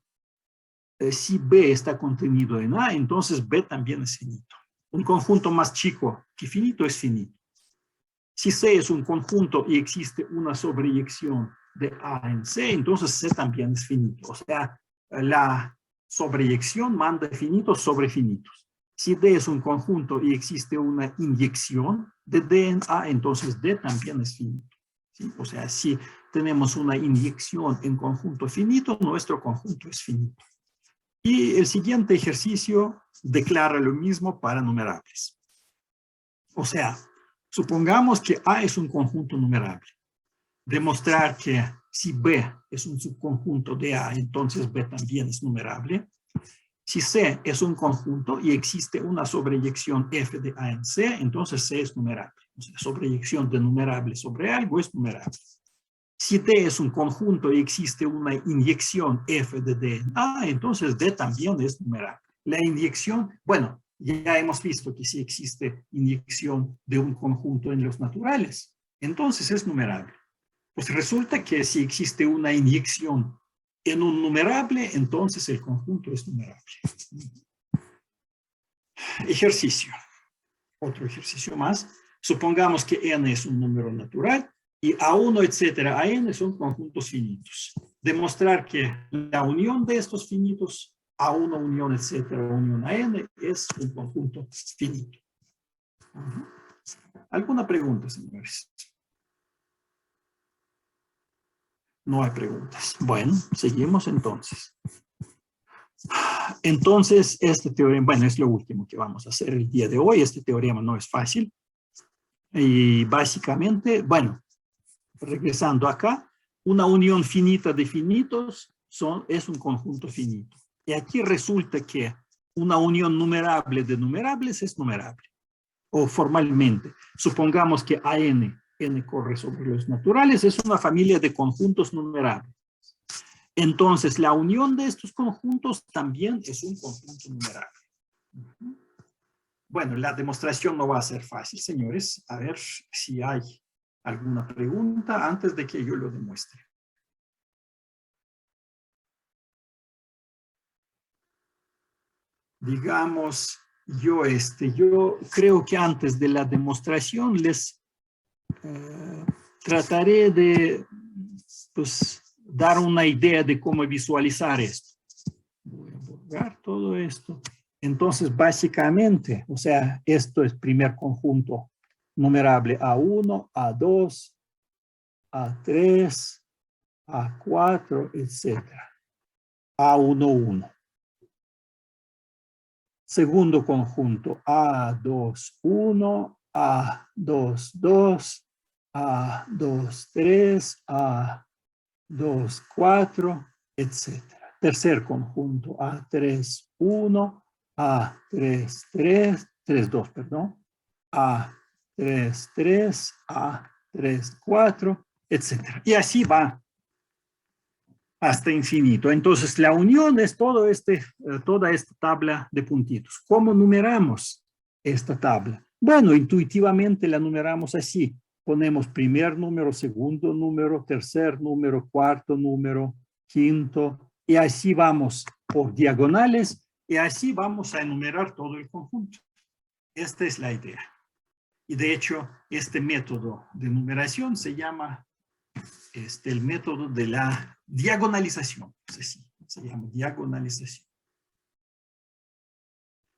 si B está contenido en A, entonces B también es finito. Un conjunto más chico que finito es finito. Si C es un conjunto y existe una sobreyección de A en C, entonces C también es finito. O sea, la sobreyección manda finitos sobre finitos. Si D es un conjunto y existe una inyección de D en A, entonces D también es finito. ¿Sí? O sea, si tenemos una inyección en conjunto finito, nuestro conjunto es finito. Y el siguiente ejercicio declara lo mismo para numerables. O sea, supongamos que A es un conjunto numerable. Demostrar que si B es un subconjunto de A, entonces B también es numerable. Si C es un conjunto y existe una sobreyección f de A en C, entonces C es numerable. O sea, sobreyección de numerable sobre algo es numerable. Si D es un conjunto y existe una inyección f de D en A, entonces D también es numerable. La inyección, bueno, ya hemos visto que si existe inyección de un conjunto en los naturales, entonces es numerable. Pues resulta que si existe una inyección en un numerable, entonces el conjunto es numerable. Ejercicio. Otro ejercicio más. Supongamos que n es un número natural y A1, etcétera, a n son conjuntos finitos. Demostrar que la unión de estos finitos, A1, unión, etcétera, unión a n, es un conjunto finito. ¿Alguna pregunta, señores? No hay preguntas. Bueno, seguimos entonces. Entonces, este teorema, bueno, es lo último que vamos a hacer el día de hoy. Este teorema no es fácil. Y básicamente, bueno, regresando acá, una unión finita de finitos es un conjunto finito. Y aquí resulta que una unión numerable de numerables es numerable. O formalmente, supongamos que AN, n corre sobre los naturales, es una familia de conjuntos numerables. Entonces, la unión de estos conjuntos también es un conjunto numerable. Bueno, la demostración no va a ser fácil, señores. A ver si hay alguna pregunta antes de que yo lo demuestre. Digamos, yo creo que antes de la demostración les trataré de dar una idea de cómo visualizar esto. Voy a borrar todo esto. Entonces, básicamente, o sea, esto es primer conjunto numerable A1, A2, A3, A4, etc. A11. Segundo conjunto A21, A22, A23, A24, etc. Tercer conjunto A31, A32, perdón, A33, A34, etc. Y así va hasta infinito. Entonces, la unión es toda esta tabla de puntitos. ¿Cómo numeramos esta tabla? Bueno, intuitivamente la numeramos así. Ponemos primer número, segundo número, tercer número, cuarto número, quinto, y así vamos por diagonales, y así vamos a enumerar todo el conjunto. Esta es la idea. Y de hecho, este método de numeración se llama el método de la diagonalización. Así, se llama diagonalización.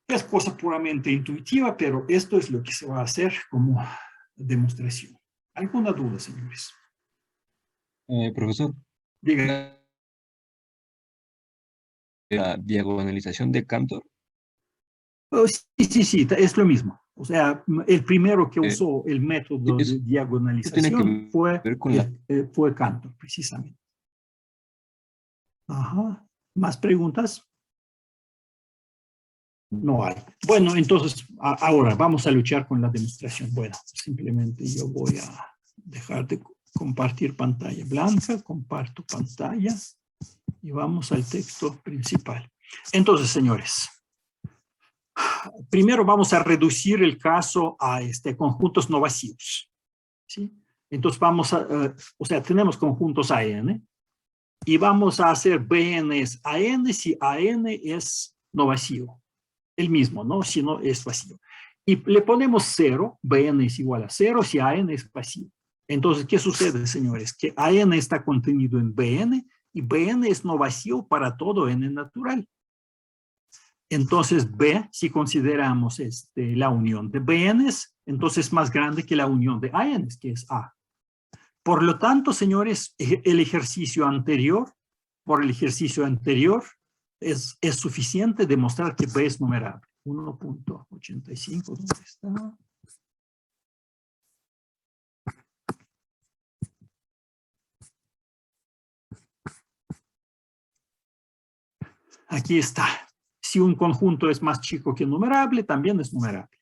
Es cosa puramente intuitiva, pero esto es lo que se va a hacer como demostración. ¿Alguna duda, señores? Profesor, Diga. la diagonalización de Cantor. Oh, sí, es lo mismo. O sea, el primero que usó el método de diagonalización fue fue Cantor, precisamente. Ajá. ¿Más preguntas? No hay. Bueno, entonces, ahora vamos a luchar con la demostración. Bueno, simplemente yo voy a dejar de compartir pantalla blanca, comparto pantalla y vamos al texto principal. Entonces, señores, primero vamos a reducir el caso a conjuntos no vacíos, ¿sí? Entonces vamos a, o sea, tenemos conjuntos AN y vamos a hacer BN es AN si AN es no vacío. El mismo, ¿no? Si no es vacío. Y le ponemos 0, BN es igual a 0 si AN es vacío. Entonces, ¿qué sucede, señores? Que AN está contenido en BN y BN es no vacío para todo N natural. Entonces, B, si consideramos la unión de BNs, entonces es más grande que la unión de ANs, que es A. Por lo tanto, señores, el ejercicio anterior, es suficiente demostrar que B es numerable. 1.85, ¿dónde está? Aquí está. Si un conjunto es más chico que numerable, también es numerable.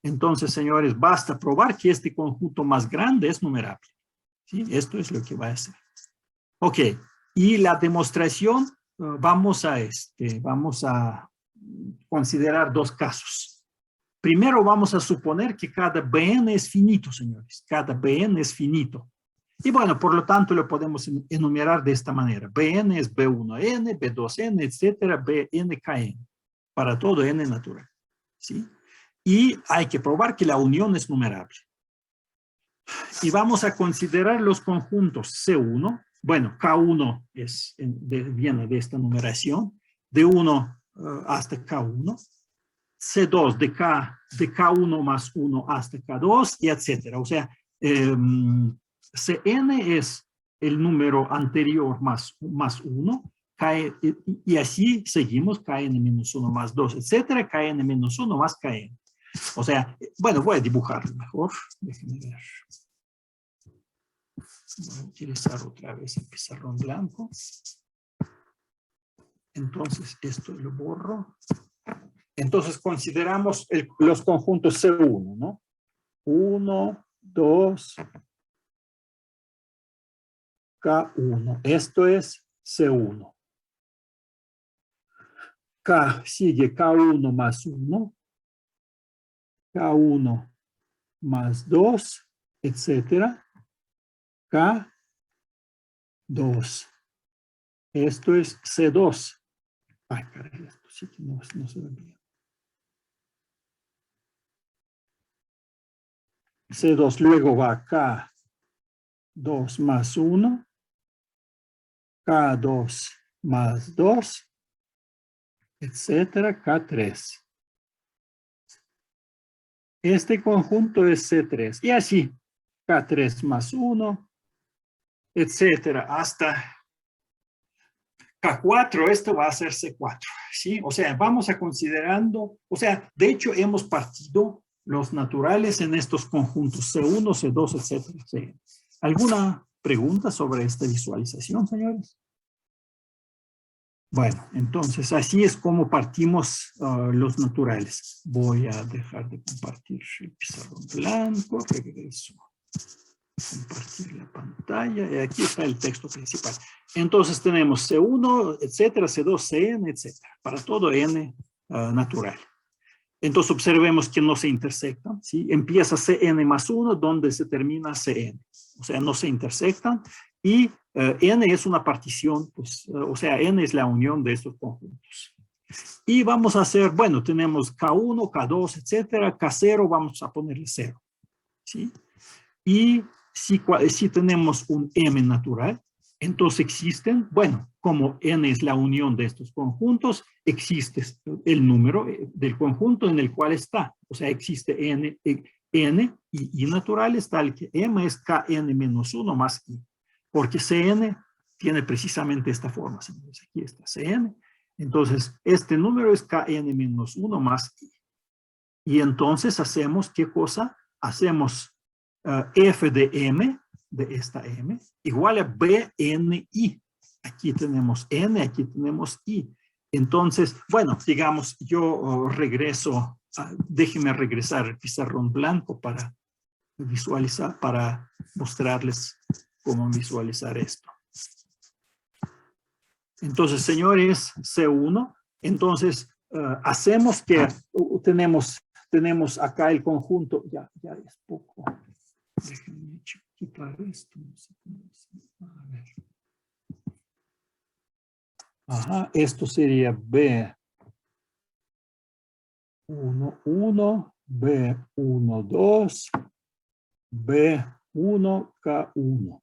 Entonces, señores, basta probar que este conjunto más grande es numerable. ¿Sí? Esto es lo que va a hacer. Ok, y la demostración, vamos a considerar dos casos. Primero vamos a suponer que cada Bn es finito, señores. Cada Bn es finito. Y bueno, por lo tanto, lo podemos enumerar de esta manera. Bn es B1n, B2n, etcétera, Bnkn, para todo n natural. ¿Sí? Y hay que probar que la unión es numerable. Y vamos a considerar los conjuntos C1. Bueno, K1 viene de esta numeración, de 1 hasta K1. C2 de K1 más 1 hasta K2, y etcétera. O sea, Cn es el número anterior más 1, y así seguimos, Kn-1 más 2, etcétera, Kn-1 más Kn. O sea, bueno, voy a dibujarlo mejor. Déjenme ver. Voy a utilizar otra vez el pizarrón blanco. Entonces, esto lo borro. Entonces, consideramos los conjuntos C1, ¿no? 1, 2, K1. Esto es C1. K sigue K1 más 1, K1 más 2, etcétera. K2. Esto es C2. Ay, caray, esto sí que no se ve bien. C2, luego va K2 más 1, K2 más 2, etcétera, K3. Este conjunto es C3. Y así, K3 más 1, etcétera, hasta K4, esto va a ser C4, ¿sí? O sea, vamos a considerando, o sea, de hecho hemos partido los naturales en estos conjuntos C1, C2, etcétera, C. ¿Alguna pregunta sobre esta visualización, señores? Bueno, entonces así es como partimos los naturales. Voy a dejar de compartir el pizarrón blanco, regreso. Compartir la pantalla y aquí está el texto principal. Entonces tenemos C1, etcétera, C2, Cn, etcétera, para todo n natural. Entonces observemos que no se intersectan, ¿sí? Empieza Cn más 1 donde se termina Cn, o sea, no se intersectan y n es una partición, pues, o sea, n es la unión de estos conjuntos. Y vamos a hacer, bueno, tenemos K1, K2, etcétera, K0 vamos a ponerle 0, ¿sí? Y si tenemos un M natural, entonces existen, bueno, como N es la unión de estos conjuntos, existe el número del conjunto en el cual está. O sea, existe N y I naturales, tal que M es Kn menos 1 más I. Porque Cn tiene precisamente esta forma, señores. Aquí está Cn. Entonces, este número es Kn menos 1 más I. Y entonces hacemos, ¿qué cosa? Hacemos f de m, de esta m, igual a bni. Aquí tenemos N, aquí tenemos I. Entonces, bueno, digamos, yo regreso, déjenme regresar al pizarrón blanco para visualizar, para mostrarles cómo visualizar esto. Entonces, señores, C1, entonces hacemos que tenemos acá el conjunto, ya es poco. Déjenme quitar esto. A ver. Ajá, esto sería B1, 1, B1, 2, B1, K1.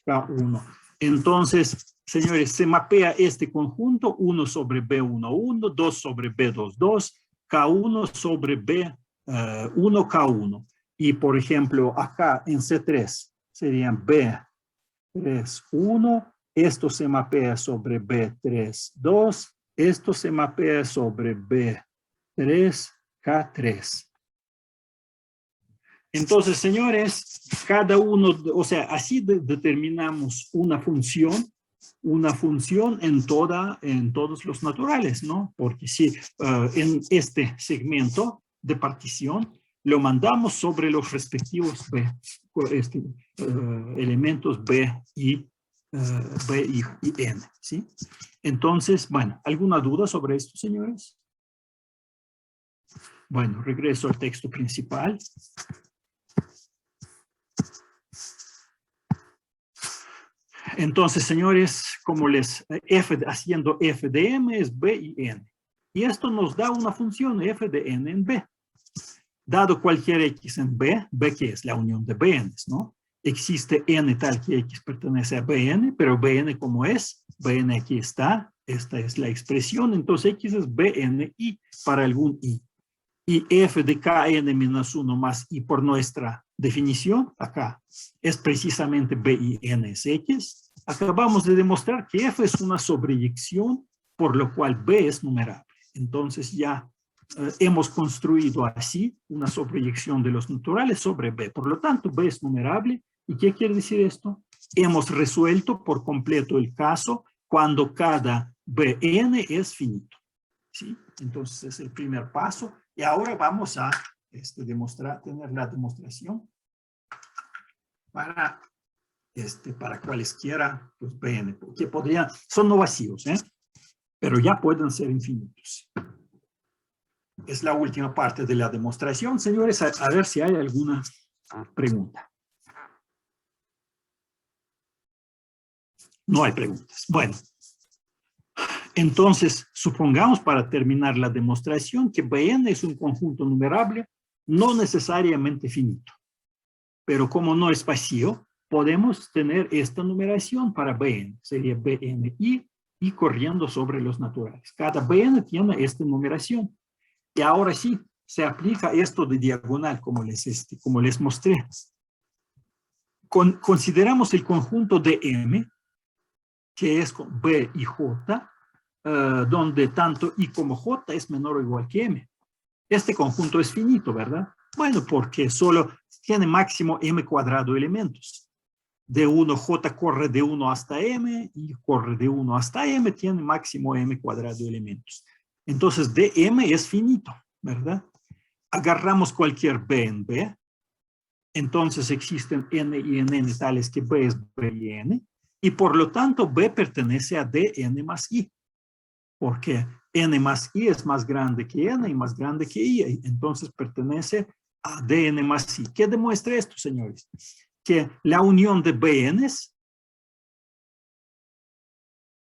K1. Entonces, señores, se mapea este conjunto 1 sobre B1, 1, 2 sobre B2, 2, K1 sobre B1, K1. Y, por ejemplo, acá en C3 serían B3, 1. Esto se mapea sobre B3, 2. Esto se mapea sobre B3, K3. Entonces, señores, cada uno, o sea, así determinamos una función en todos los naturales, ¿no? Porque si en este segmento de partición lo mandamos sobre los respectivos elementos B y N, ¿sí? Entonces, bueno, ¿alguna duda sobre esto, señores? Bueno, regreso al texto principal. Entonces, señores, como haciendo f de m es b y n. Y esto nos da una función f de n en b. Dado cualquier x en b, b que es la unión de bn's, ¿no? Existe n tal que x pertenece a bn, pero bn como es, bn aquí está, esta es la expresión, entonces x es bni para algún i. Y f de kn menos 1 más i por nuestra definición, acá, es precisamente b y n es x. Acabamos de demostrar que f es una sobreyección, por lo cual b es numerable. Entonces ya hemos construido así una sobreyección de los naturales sobre b. Por lo tanto, b es numerable. ¿Y qué quiere decir esto? Hemos resuelto por completo el caso cuando cada bn es finito, ¿sí? Entonces es el primer paso. Y ahora vamos a tener la demostración para cualesquiera pues, bn, que son no vacíos, pero ya pueden ser infinitos. Es la última parte de la demostración, señores, a ver si hay alguna pregunta. No hay preguntas. Bueno. Entonces, supongamos para terminar la demostración que Bn es un conjunto numerable no necesariamente finito. Pero como no es vacío, podemos tener esta numeración para Bn. Sería Bni y corriendo sobre los naturales. Cada Bn tiene esta numeración. Y ahora sí, se aplica esto de diagonal como les mostré. Consideramos el conjunto de M, que es con B y J, donde tanto I como J es menor o igual que M. Este conjunto es finito, ¿verdad? Bueno, porque solo tiene máximo M cuadrado elementos. De 1, J corre de 1 hasta M, y corre de 1 hasta M, tiene máximo M cuadrado elementos. Entonces, dm es finito, ¿verdad? Agarramos cualquier B en B, entonces existen N y N tales que B es B y N, y por lo tanto B pertenece a Dn más I. Porque n más i es más grande que n y más grande que i, entonces pertenece a dn más i. ¿Qué demuestra esto, señores? Que la unión de bn's,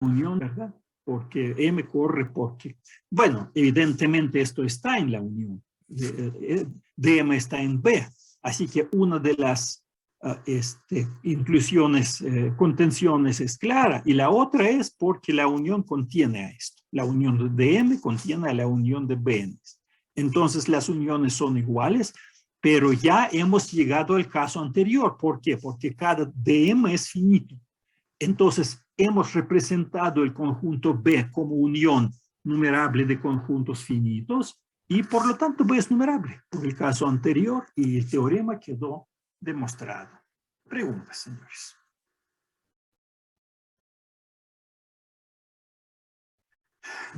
¿verdad? Porque m corre porque, bueno, evidentemente esto está en la unión, dm está en b, así que una de las inclusiones, contenciones es clara, y la otra es porque la unión contiene a esto. La unión de M contiene a la unión de Bn. Entonces las uniones son iguales, pero ya hemos llegado al caso anterior. ¿Por qué? Porque cada dm es finito. Entonces hemos representado el conjunto B como unión numerable de conjuntos finitos, y por lo tanto B es numerable por el caso anterior, y el teorema quedó demostrado. Preguntas, señores.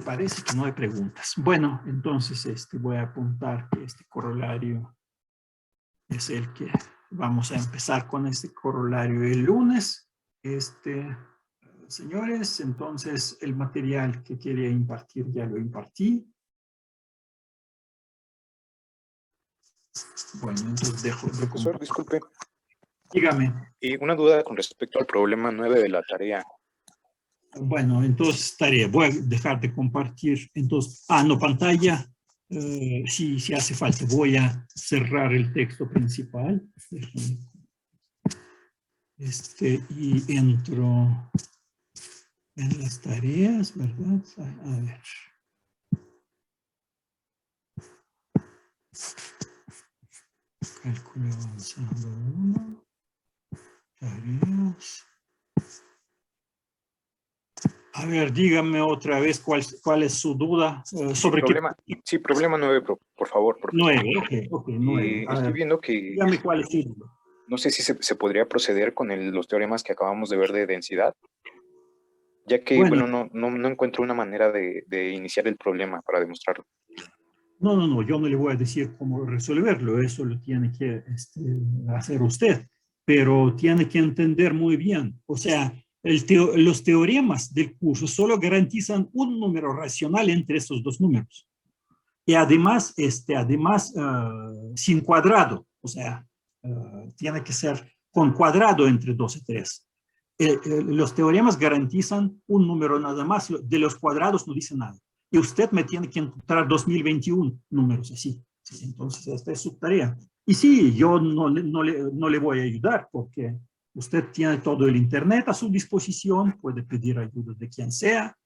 Parece que no hay preguntas. Bueno, entonces voy a apuntar que este corolario es el que vamos a empezar con este corolario el lunes. Señores, entonces el material que quería impartir ya lo impartí. Bueno, entonces dejo de Profesor, compartir. disculpe. Dígame. Una duda con respecto al problema 9 de la tarea. Bueno, entonces voy a dejar de compartir. Entonces, no, pantalla. Si hace falta, voy a cerrar el texto principal. Y entro en las tareas, ¿verdad? A ver. Cálculo avanzado 1. Tareas. A ver, dígame otra vez cuál es su duda sobre qué. Problema 9, por favor, profesor. 9, ok, 9. Estoy viendo que, dígame cuál es su duda. no sé si se podría proceder con los teoremas que acabamos de ver de densidad, ya que, bueno, no encuentro una manera de iniciar el problema para demostrarlo. No, yo no le voy a decir cómo resolverlo, eso lo tiene que hacer usted, pero tiene que entender muy bien, o sea, los teoremas del curso solo garantizan un número racional entre estos dos números, y además, sin cuadrado, o sea, tiene que ser con cuadrado entre 2 y 3. Los teoremas garantizan un número nada más, de los cuadrados no dice nada. Y usted me tiene que encontrar 2021 números así. ¿Sí? Entonces, esta es su tarea. Y sí, yo no le voy a ayudar porque usted tiene todo el internet a su disposición, puede pedir ayuda de quien sea,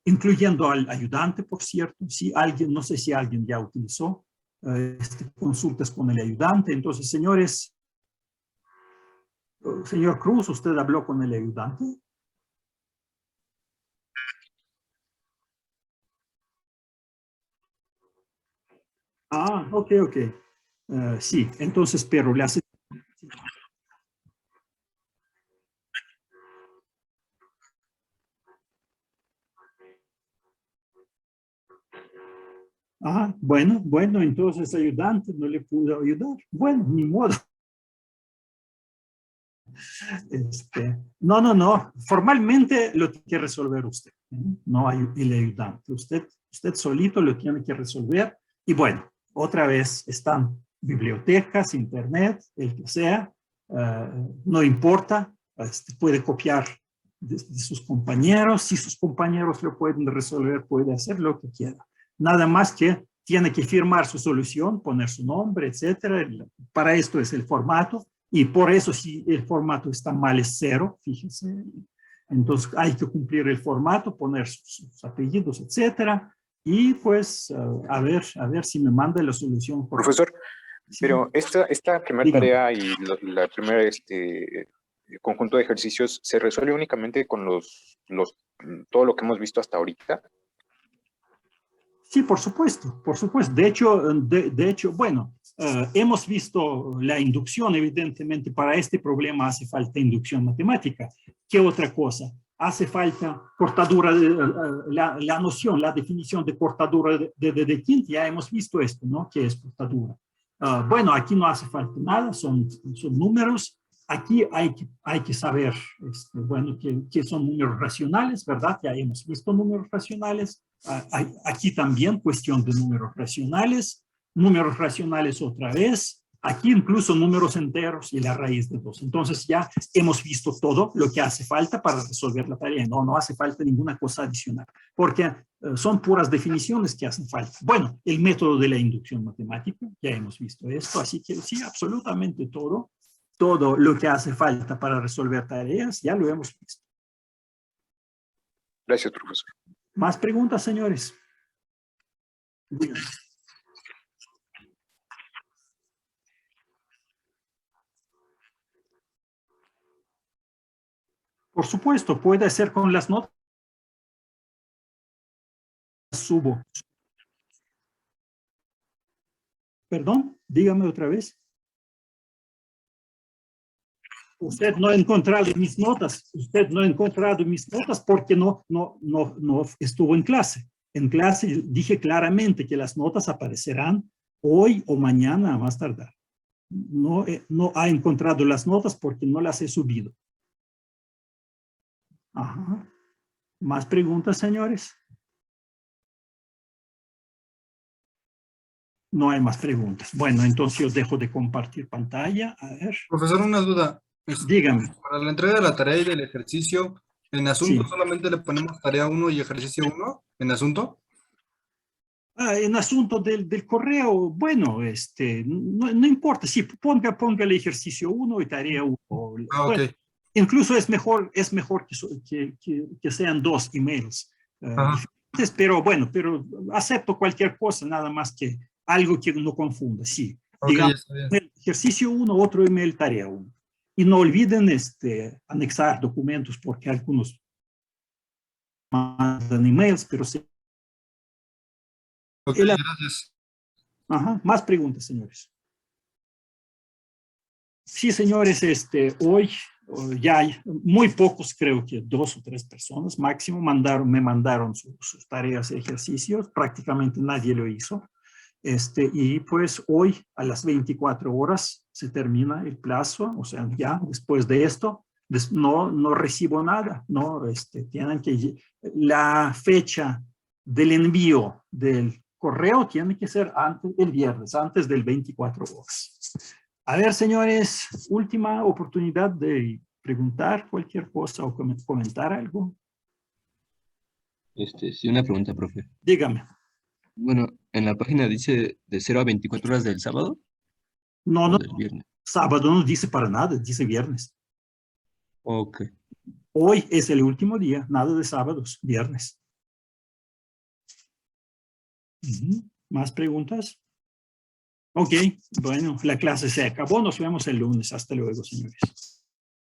incluyendo al ayudante, por cierto. Si alguien, no sé si alguien ya utilizó consultas con el ayudante. Entonces, señores, señor Cruz, ¿usted habló con el ayudante? Ok. Sí, entonces, pero le hace... Bueno, entonces ayudante no le pudo ayudar. Bueno, ni modo. No. Formalmente lo tiene que resolver usted. No hay el ayudante. Usted solito lo tiene que resolver. Y bueno, otra vez están bibliotecas, internet, el que sea. No importa. Puede copiar de sus compañeros. Si sus compañeros lo pueden resolver, puede hacer lo que quiera. Nada más que tiene que firmar su solución, poner su nombre, etcétera. Para esto es el formato. Y por eso, si el formato está mal, es 0, fíjense. Entonces, hay que cumplir el formato, poner sus apellidos, etcétera. Y pues, a ver si me manda la solución. Profesor, sí. Pero esta primera Dígame. tarea y la primera conjunto de ejercicios se resuelve únicamente con todo lo que hemos visto hasta ahorita. Sí, por supuesto. De hecho, bueno, hemos visto la inducción, evidentemente, para este problema hace falta inducción matemática. ¿Qué otra cosa? Hace falta cortadura, la noción, la definición de cortadura de Kint, ya hemos visto esto, ¿no? ¿Qué es cortadura? Bueno, aquí no hace falta nada, son números. Aquí hay que saber, bueno, que son números racionales, ¿verdad? Ya hemos visto números racionales. Aquí también cuestión de números racionales otra vez. Aquí incluso números enteros y la raíz de 2. Entonces ya hemos visto todo lo que hace falta para resolver la tarea. No hace falta ninguna cosa adicional, porque son puras definiciones que hacen falta. Bueno, el método de la inducción matemática, ya hemos visto esto, así que sí, absolutamente todo lo que hace falta para resolver tareas, ya lo hemos visto. Gracias, profesor. ¿Más preguntas, señores? Díganme. Por supuesto, puede ser con las notas. Subo. Perdón, dígame otra vez. Usted no ha encontrado mis notas. Usted no ha encontrado mis notas porque no estuvo en clase. En clase dije claramente que las notas aparecerán hoy o mañana a más tardar. No ha encontrado las notas porque no las he subido. Ajá. ¿Más preguntas, señores? No hay más preguntas. Bueno, entonces yo dejo de compartir pantalla. A ver, Profesor, una duda. dígame. Para la entrega de la tarea y del ejercicio, en asunto Sí. solamente le ponemos tarea 1 y ejercicio 1 en asunto. En asunto del correo, bueno, no importa, sí, ponga el ejercicio 1 y tarea 1. Ah, ok. Bueno, incluso es mejor que sean 2 emails Ajá. diferentes, pero bueno, pero acepto cualquier cosa, nada más que algo que no confunda, sí. Ok, Digamos, está bien. el ejercicio 1, otro email, tarea 1. Y no olviden anexar documentos, porque algunos mandan emails, pero sí. Ok, gracias. Ajá, más preguntas, señores. Sí, señores, hoy ya hay muy pocos, creo que 2 o 3 personas máximo me mandaron sus tareas y ejercicios, prácticamente nadie lo hizo. Y pues hoy a las 24 horas se termina el plazo, o sea, ya después de esto no recibo nada, no, tienen que, la fecha del envío del correo tiene que ser el viernes, antes del 24 horas. A ver, señores, última oportunidad de preguntar cualquier cosa o comentar algo. Sí, una pregunta, profe. Dígame. Bueno, en la página dice de 0 a 24 horas del sábado No, o no, del viernes. sábado no dice para nada, dice viernes. Ok. Hoy es el último día, nada de sábados, viernes. ¿Más preguntas? Ok, bueno, la clase se acabó. Nos vemos el lunes. Hasta luego, señores.